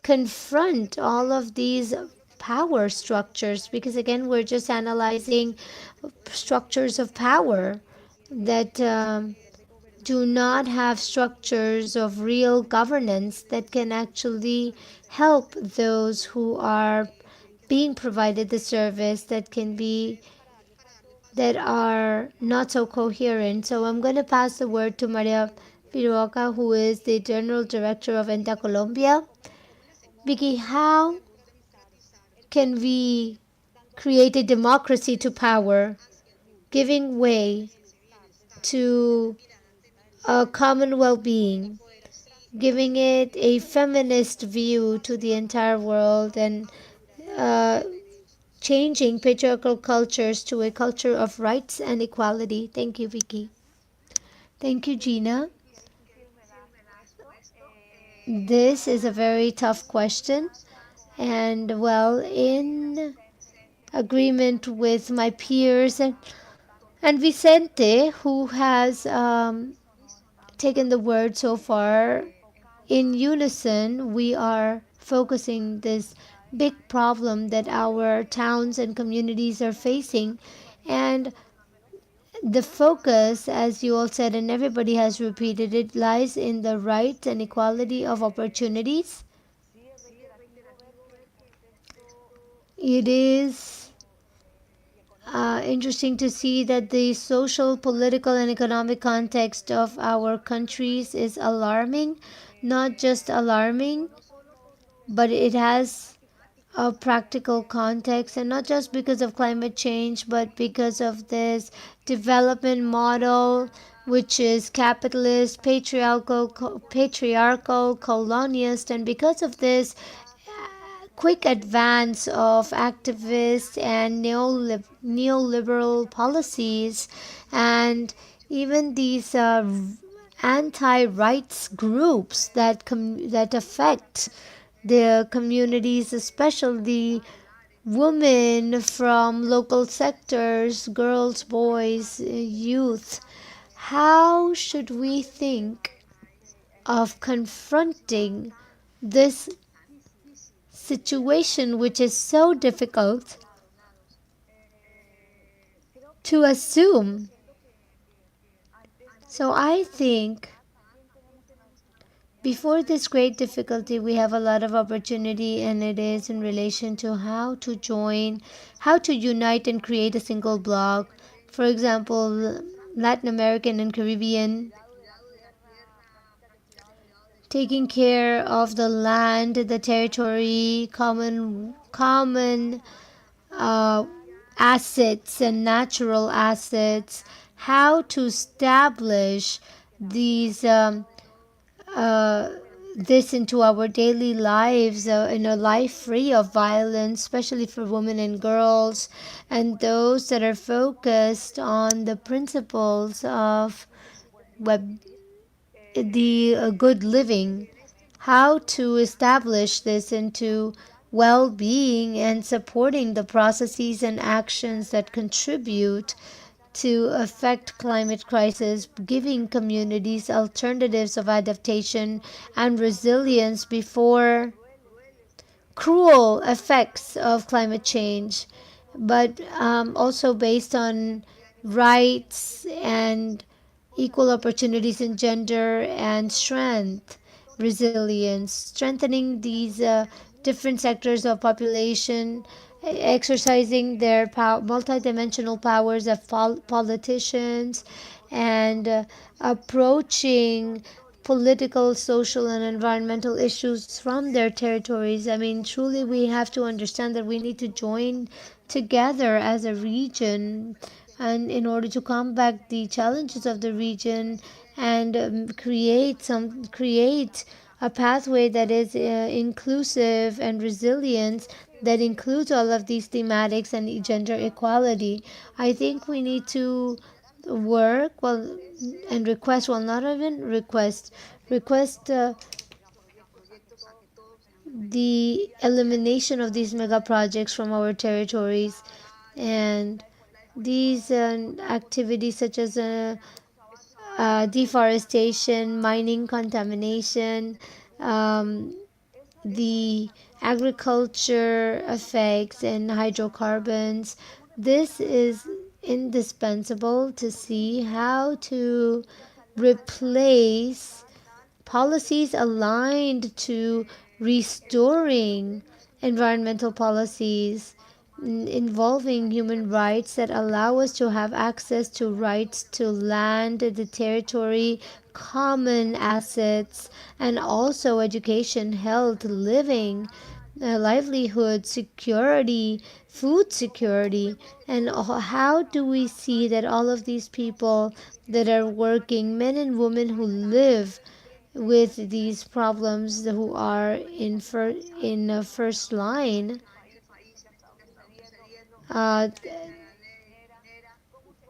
confront all of these power structures? Because again, we're just analyzing structures of power that do not have structures of real governance that can actually help those who are being provided the service, that are not so coherent. So I'm going to pass the word to Maria Piroca, who is the General Director of Enta Colombia. Vicky, how can we create a democracy to power, giving way to a common well-being, giving it a feminist view to the entire world, and uh, changing patriarchal cultures to a culture of rights and equality? Thank you, Vicky. Thank you, Gina. This is a very tough question, and well, in agreement with my peers And Vicente, who has taken the word so far, in unison, we are focusing this big problem that our towns and communities are facing. And the focus, as you all said, and everybody has repeated it, lies in the right and equality of opportunities. It is interesting to see that the social, political, and economic context of our countries is alarming. Not just alarming, but it has a practical context, and not just because of climate change, but because of this development model, which is capitalist, patriarchal, colonialist, and because of this quick advance of activist and neoliberal policies, and even these anti-rights groups that affect the communities, especially women from local sectors, girls, boys, youth. How should we think of confronting this situation, which is so difficult to assume? So I think before this great difficulty, we have a lot of opportunity, and it is in relation to how to join, how to unite and create a single bloc. For example, Latin American and Caribbean, taking care of the land, the territory, common uh, assets and natural assets, how to establish these uh, this into our daily lives, in a life free of violence, especially for women and girls, and those that are focused on the principles of web, the good living, how to establish this into well-being and supporting the processes and actions that contribute to affect climate crisis, giving communities alternatives of adaptation and resilience before cruel effects of climate change, but also based on rights and equal opportunities in gender and strength, resilience, strengthening these different sectors of population, exercising their multidimensional powers of politicians, and approaching political, social, and environmental issues from their territories. I mean, truly, we have to understand that we need to join together as a region, and in order to combat the challenges of the region, and create a pathway that is inclusive and resilient, that includes all of these thematics and gender equality. I think we need to work, well, and request, well, not even request the elimination of these mega projects from our territories, and these activities such as deforestation, mining contamination, um, the agriculture effects, and hydrocarbons. This is indispensable to see how to replace policies aligned to restoring environmental policies involving human rights that allow us to have access to rights to land, the territory, common assets, and also education, health, living, livelihood, security, food security. And how do we see that all of these people that are working, men and women who live with these problems, who are in the first line, uh,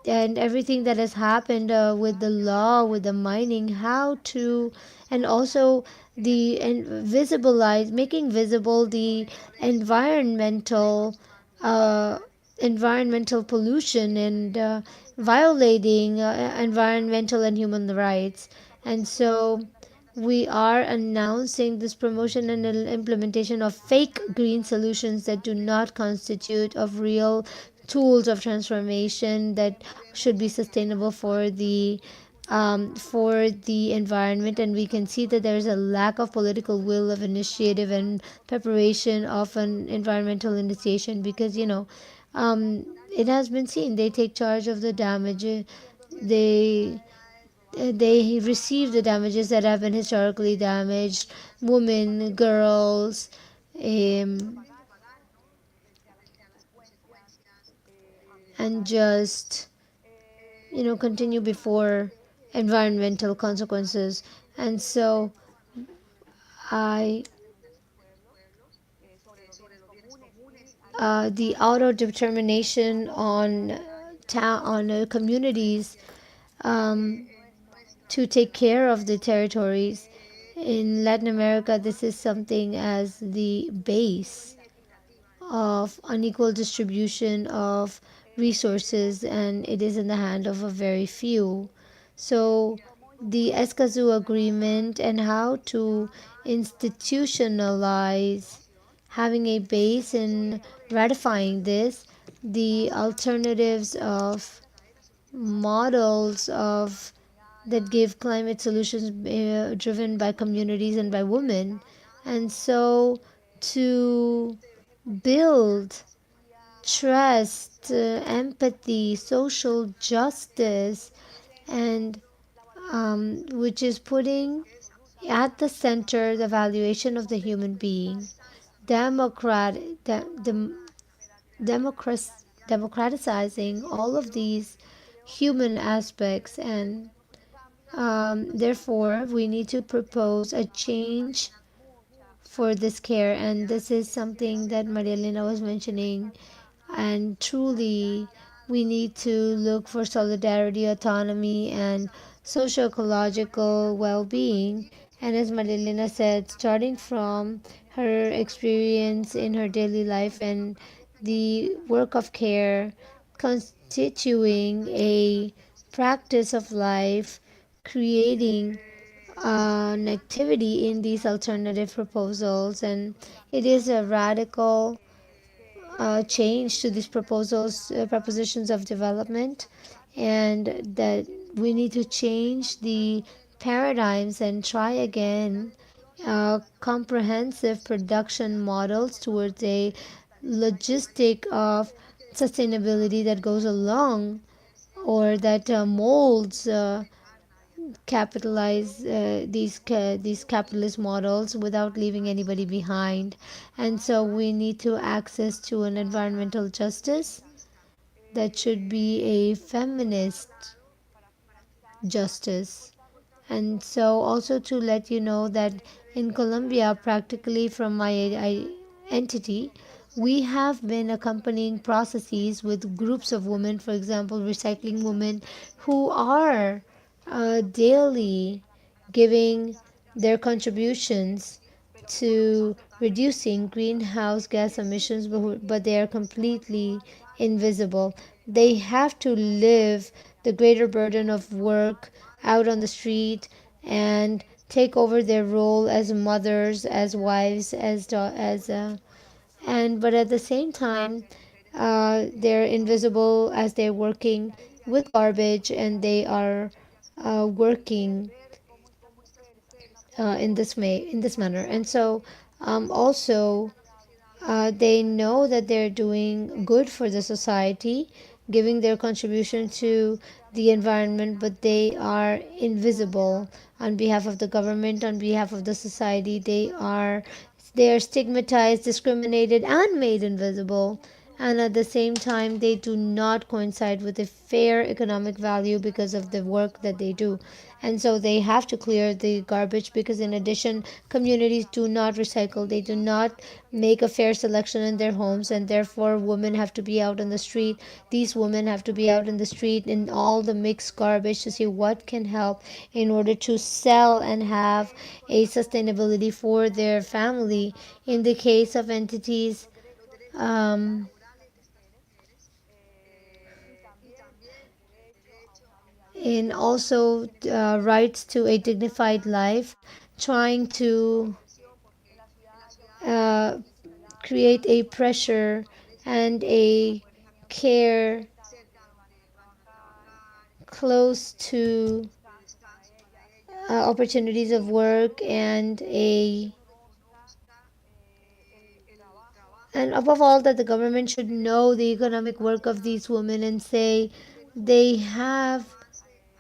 and everything that has happened with the law, with the mining, how to, and also the visibilize, making visible the environmental environmental pollution and violating environmental and human rights. And so we are announcing this promotion and implementation of fake green solutions that do not constitute of real tools of transformation that should be sustainable for the environment. And we can see that there is a lack of political will of initiative and preparation of an environmental initiation, because it has been seen they take charge of the damage. They they receive the damages that have been historically damaged women, girls, um, and just continue before environmental consequences. And so I the auto determination on communities um, to take care of the territories in Latin America. This is something as the base of unequal distribution of resources, and it is in the hand of a very few. So the Escazú agreement and how to institutionalize having a base in ratifying this, the alternatives of models of that give climate solutions driven by communities and by women. And so to build trust, empathy, social justice, and which is putting at the center the valuation of the human being, democrat, democratizing all of these human aspects. And therefore we need to propose a change for this care. And this is something that Maria Elena was mentioning. And truly, we need to look for solidarity, autonomy, and socio ecological well being. And as Maria Elena said, starting from her experience in her daily life and the work of care constituting a practice of life, creating an activity in these alternative proposals. And it is a radical change to these propositions of development, and that we need to change the paradigms and try again comprehensive production models towards a logistic of sustainability that goes along, or that molds capitalize these capitalist models without leaving anybody behind. And so we need to access to an environmental justice that should be a feminist justice. And so also to let you know that in Colombia, practically from my entity, we have been accompanying processes with groups of women, for example, recycling women, who are daily giving their contributions to reducing greenhouse gas emissions, but they are completely invisible. They have to live the greater burden of work out on the street and take over their role as mothers, as wives, and but at the same time, they're invisible as they're working with garbage, and they are working in this manner. And so also they know that they're doing good for the society, giving their contribution to the environment, but they are invisible on behalf of the government, on behalf of the society. They are stigmatized, discriminated, and made invisible. And at the same time, they do not coincide with a fair economic value because of the work that they do. And so they have to clear the garbage, because in addition, communities do not recycle, they do not make a fair selection in their homes, and therefore women have to be out in the street. These women have to be out in the street in all the mixed garbage to see what can help in order to sell and have a sustainability for their family. In the case of entities, um, in also rights to a dignified life, trying to uh, create a pressure and a care close to opportunities of work and above all that the government should know the economic work of these women and say they have,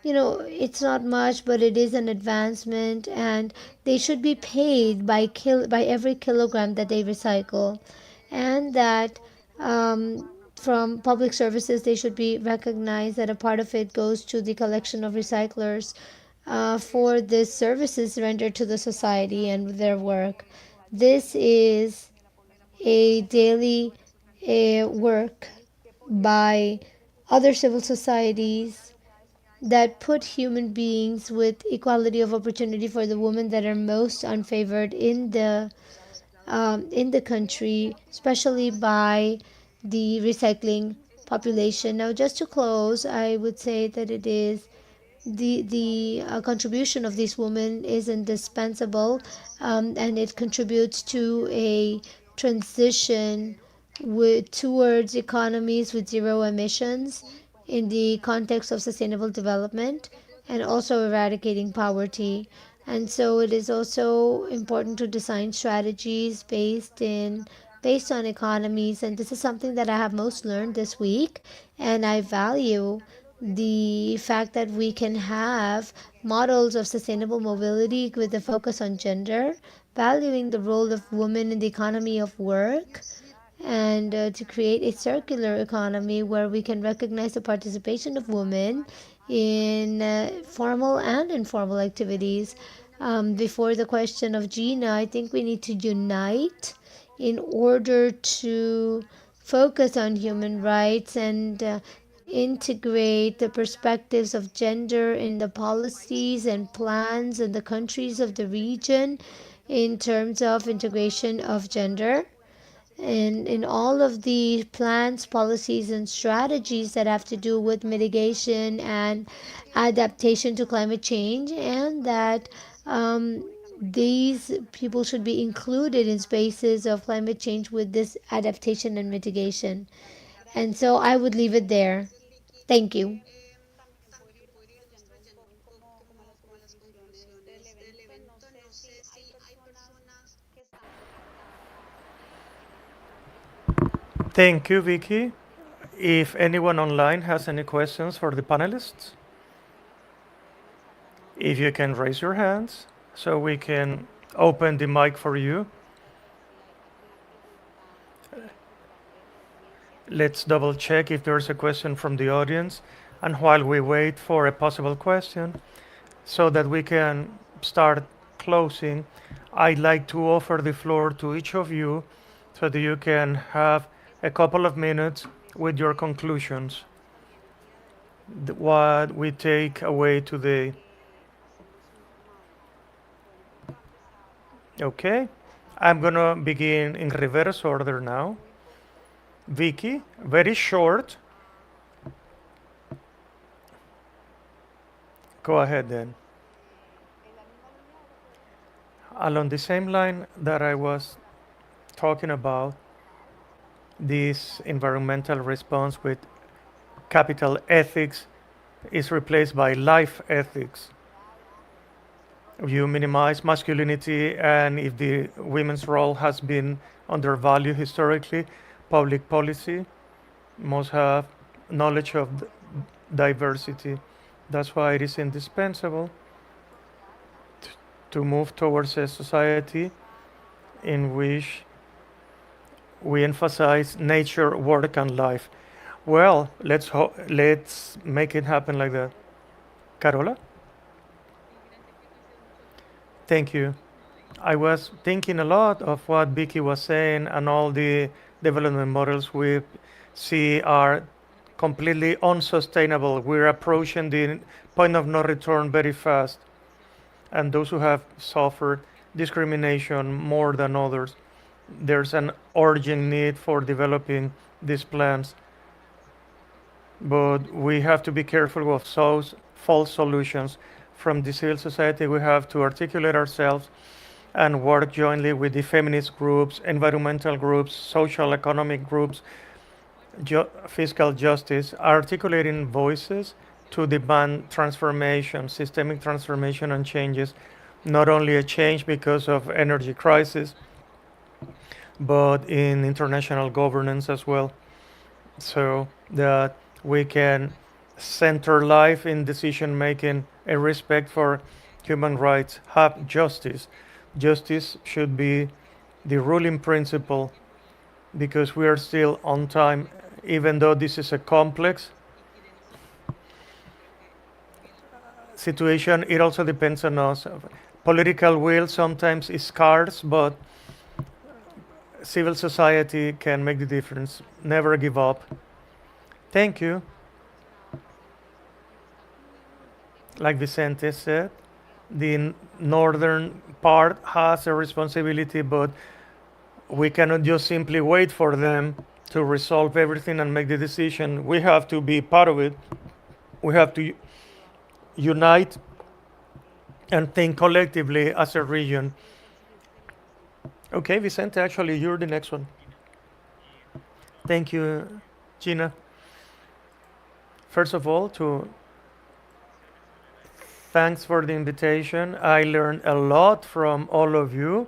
it's not much, but it is an advancement, and they should be paid by every kilogram that they recycle, and that from public services they should be recognized that a part of it goes to the collection of recyclers for the services rendered to the society and their work. This is a daily work by other civil societies that put human beings with equality of opportunity for the women that are most unfavored in the country, especially by the recycling population. Now, just to close, I would say that it is the contribution of these women is indispensable, and it contributes to a transition towards economies with zero emissions in the context of sustainable development and also eradicating poverty. And so it is also important to design strategies based on economies, and this is something that I have most learned this week, and I value the fact that we can have models of sustainable mobility with a focus on gender, valuing the role of women in the economy of work, and to create a circular economy where we can recognize the participation of women in formal and informal activities. Before the question of Gina, I think we need to unite in order to focus on human rights and integrate the perspectives of gender in the policies and plans in the countries of the region in terms of integration of gender and in all of the plans, policies, and strategies that have to do with mitigation and adaptation to climate change, and that these people should be included in spaces of climate change with this adaptation and mitigation. And so I would leave it there. Thank you. Thank you, Vicky. If anyone online has any questions for the panelists, if you can raise your hands so we can open the mic for you. Let's double check if there's a question from the audience. And while we wait for a possible question, so that we can start closing, I'd like to offer the floor to each of you so that you can have a couple of minutes with your conclusions. What we take away today. Okay, I'm gonna begin in reverse order now. Vicky, very short. Go ahead then. Along the same line that I was talking about, this environmental response with capital ethics is replaced by life ethics. You minimize masculinity, and if the women's role has been undervalued historically, public policy must have knowledge of diversity. That's why it is indispensable to move towards a society in which we emphasize nature, work, and life. Well, let's make it happen like that. Carola? Thank you. I was thinking a lot of what Vicky was saying, and all the development models we see are completely unsustainable. We're approaching the point of no return very fast. And those who have suffered discrimination more than others, there's an urgent need for developing these plans. But we have to be careful of those false solutions. From the civil society, we have to articulate ourselves and work jointly with the feminist groups, environmental groups, social economic groups, fiscal justice, articulating voices to demand transformation, systemic transformation and changes, not only a change because of energy crisis, but in international governance as well, so that we can center life in decision making, a respect for human rights, have justice. Justice should be the ruling principle because we are still on time, even though this is a complex situation. It also depends on us. Political will sometimes is scarce, but civil society can make the difference. Never give up. Thank you. Like Vicente said, the northern part has a responsibility, but we cannot just simply wait for them to resolve everything and make the decision. We have to be part of it. We have to unite and think collectively as a region. Okay, Vicente, actually, you're the next one. Thank you, Gina. First of all, to thanks for the invitation. I learned a lot from all of you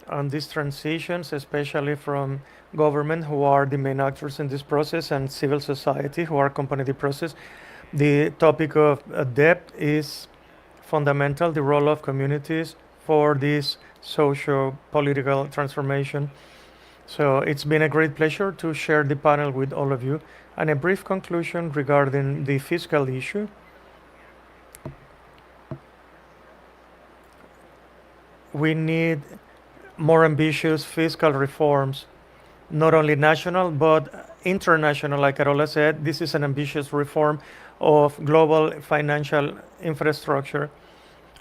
on these transitions, especially from government, who are the main actors in this process, and civil society, who are accompanying the process. The topic of debt is fundamental, the role of communities for this socio-political transformation. So it's been a great pleasure to share the panel with all of you. And a brief conclusion regarding the fiscal issue. We need more ambitious fiscal reforms, not only national but international. Like Carola said, this is an ambitious reform of global financial infrastructure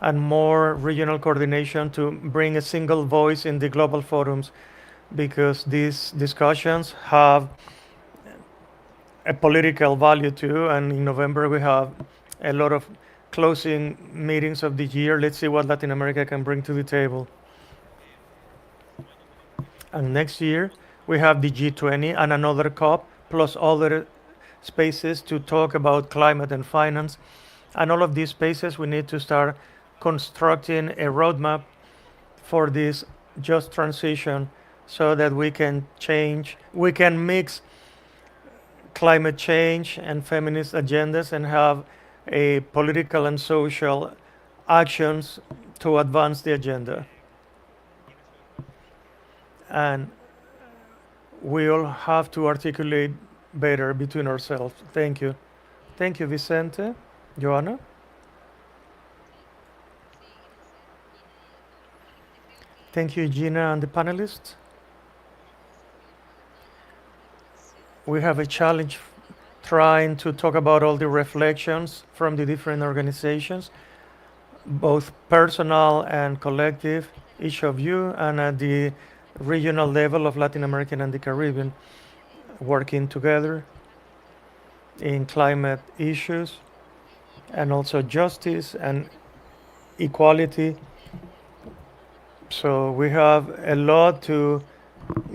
and more regional coordination to bring a single voice in the global forums, because these discussions have a political value too. And in November we have a lot of closing meetings of the year. Let's see what Latin America can bring to the table. And next year we have the G20 and another COP, plus other spaces to talk about climate and finance. And all of these spaces, we need to start constructing a roadmap for this just transition, so that we can mix climate change and feminist agendas and have a political and social actions to advance the agenda. And we all have to articulate better between ourselves. Thank you. Thank you, Vicente. Joanna? Thank you, Gina, and the panelists. We have a challenge trying to talk about all the reflections from the different organizations, both personal and collective, each of you, and at the regional level of Latin American and the Caribbean, working together in climate issues and also justice and equality. So we have a lot to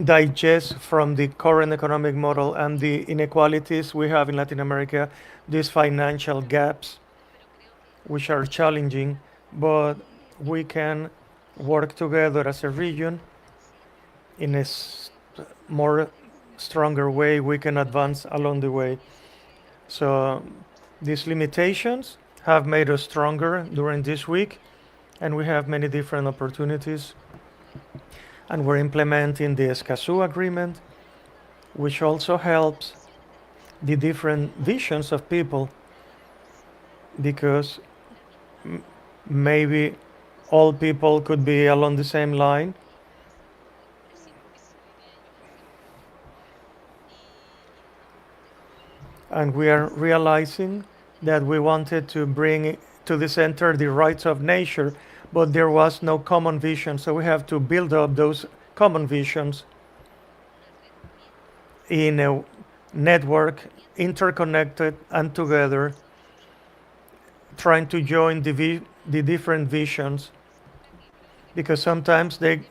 digest from the current economic model and the inequalities we have in Latin America, these financial gaps, which are challenging, but we can work together as a region in a more stronger way. We can advance along the way. So these limitations have made us stronger during this week, and we have many different opportunities. And we're implementing the LACCW agreement, which also helps the different visions of people, because maybe all people could be along the same line. And we are realizing that we wanted to bring to the center the rights of nature, but there was no common vision. So we have to build up those common visions in a network, interconnected and together, trying to join the different visions, because sometimes they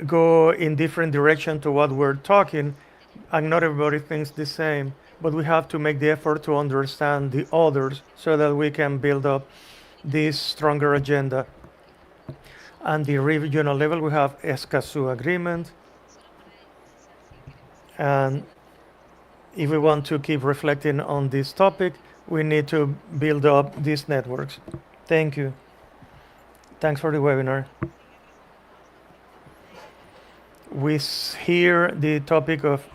go in different direction to what we're talking, and not everybody thinks the same. But we have to make the effort to understand the others so that we can build up this stronger agenda. And the regional level, we have ESCASU agreement, and if we want to keep reflecting on this topic, we need to build up these networks. Thank you. Thanks for the webinar. We hear the topic of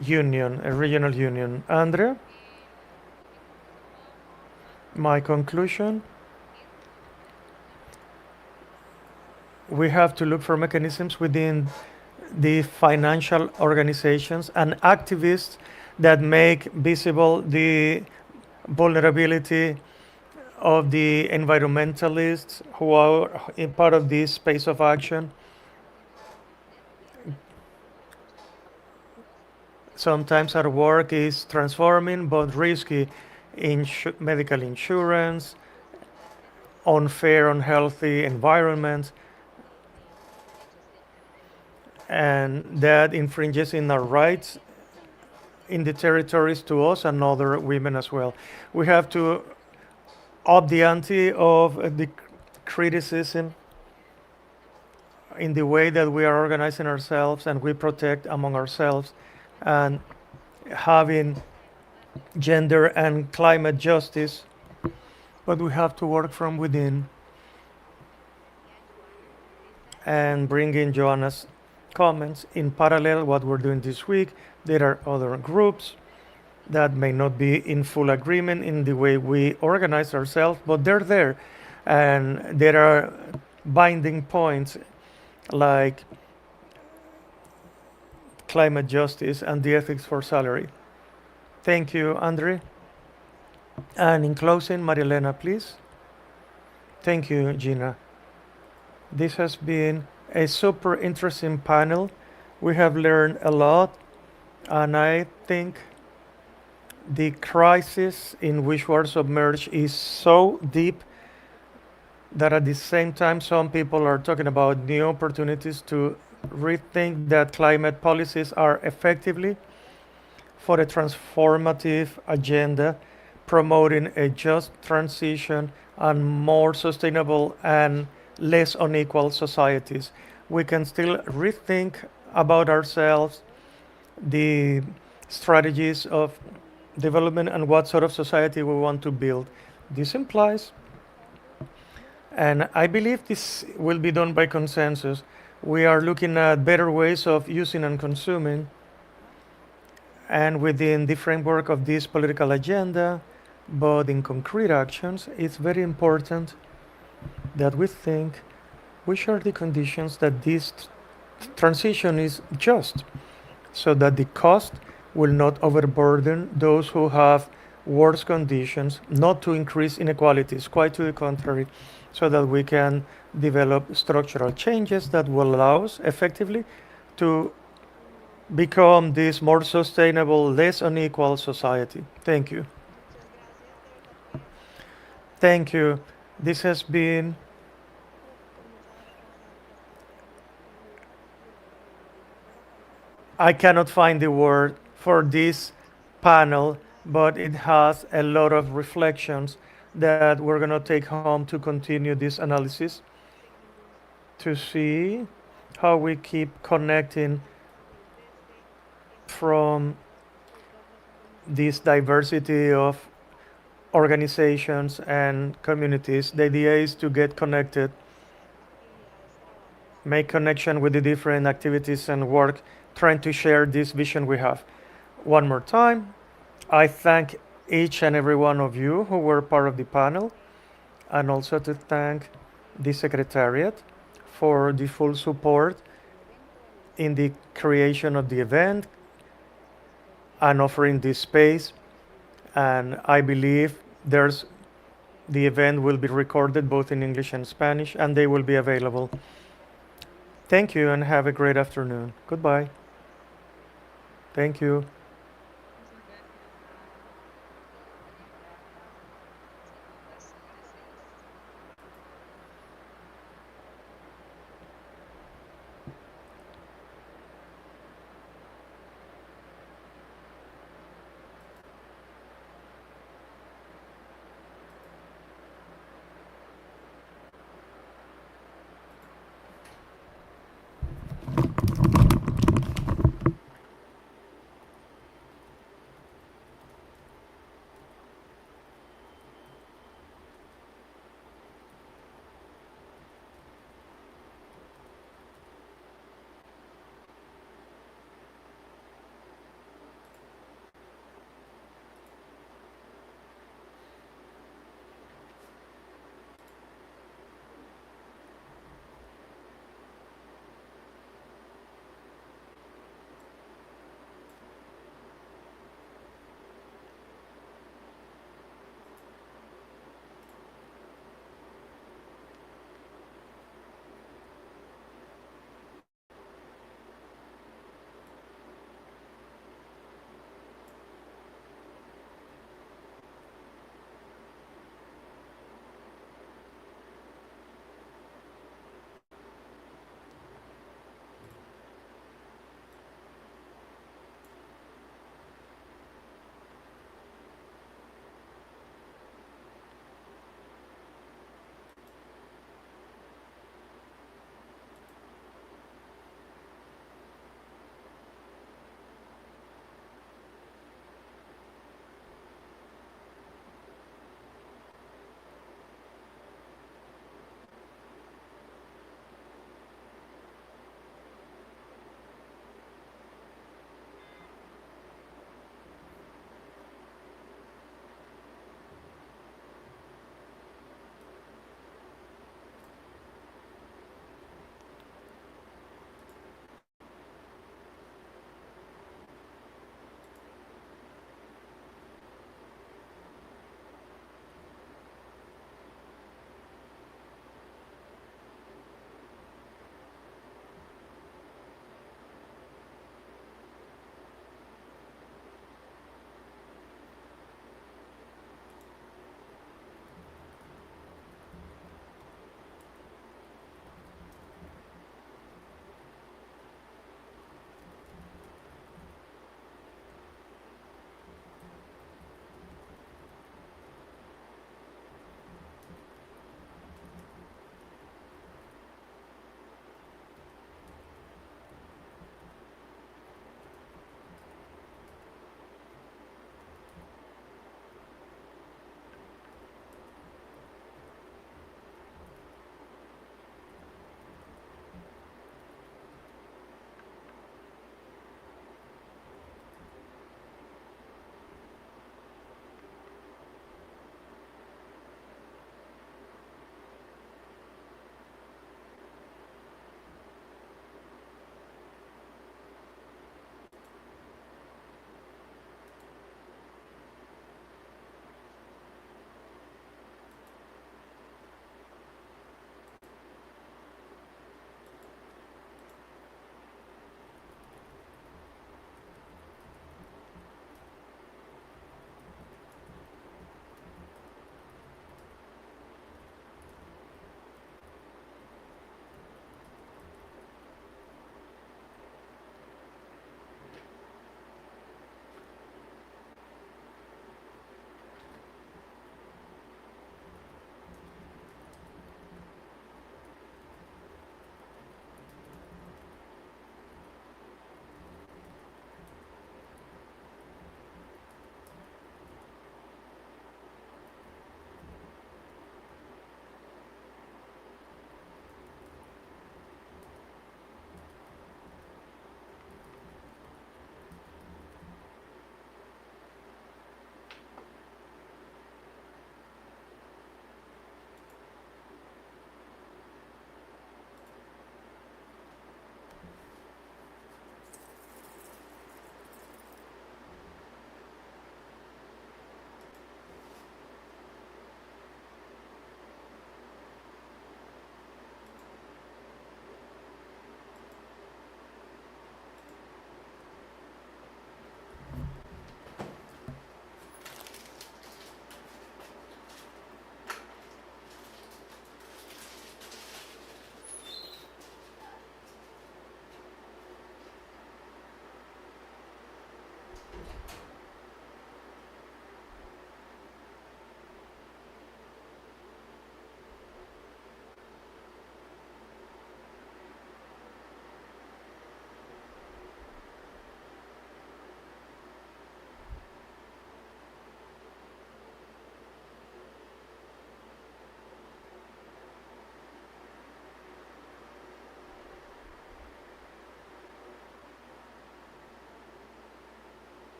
union, a regional union. Andre, my conclusion, we have to look for mechanisms within the financial organizations and activists that make visible the vulnerability of the environmentalists who are in part of this space of action. Sometimes our work is transforming but risky medical insurance, unfair, unhealthy environments, and that infringes in our rights in the territories to us and other women as well. We have to up the ante of the criticism in the way that we are organizing ourselves and we protect among ourselves, and having gender and climate justice, but we have to work from within. And bring in Joanna's comments in parallel what we're doing this week. There are other groups that may not be in full agreement in the way we organize ourselves, but they're there, and there are binding points like climate justice and the ethics for salary. Thank you, Andre. And in closing, Marielena, please. Thank you, Gina. This has been a super interesting panel. We have learned a lot, and I think the crisis in which we're submerged is so deep that at the same time some people are talking about new opportunities to rethink that climate policies are effectively for a transformative agenda promoting a just transition and more sustainable and less unequal societies. We can still rethink about ourselves the strategies of development and what sort of society we want to build. This implies, and I believe this will be done by consensus, we are looking at better ways of using and consuming, and within the framework of this political agenda, but in concrete actions, it's very important that we think which are the conditions that this transition is just, so that the cost will not overburden those who have worse conditions, not to increase inequalities, quite to the contrary, so that we can develop structural changes that will allow us effectively to become this more sustainable, less unequal society. Thank you. Thank you. This has been I cannot find the word for this panel, but it has a lot of reflections that we're going to take home to continue this analysis to see how we keep connecting from this diversity of organizations and communities. The idea is to get connected, make connection with the different activities and work, trying to share this vision we have. One more time, I thank each and every one of you who were part of the panel, and also to thank the Secretariat for the full support in the creation of the event and offering this space. And I believe the event will be recorded both in English and Spanish, and they will be available. Thank you and have a great afternoon. Goodbye. Thank you.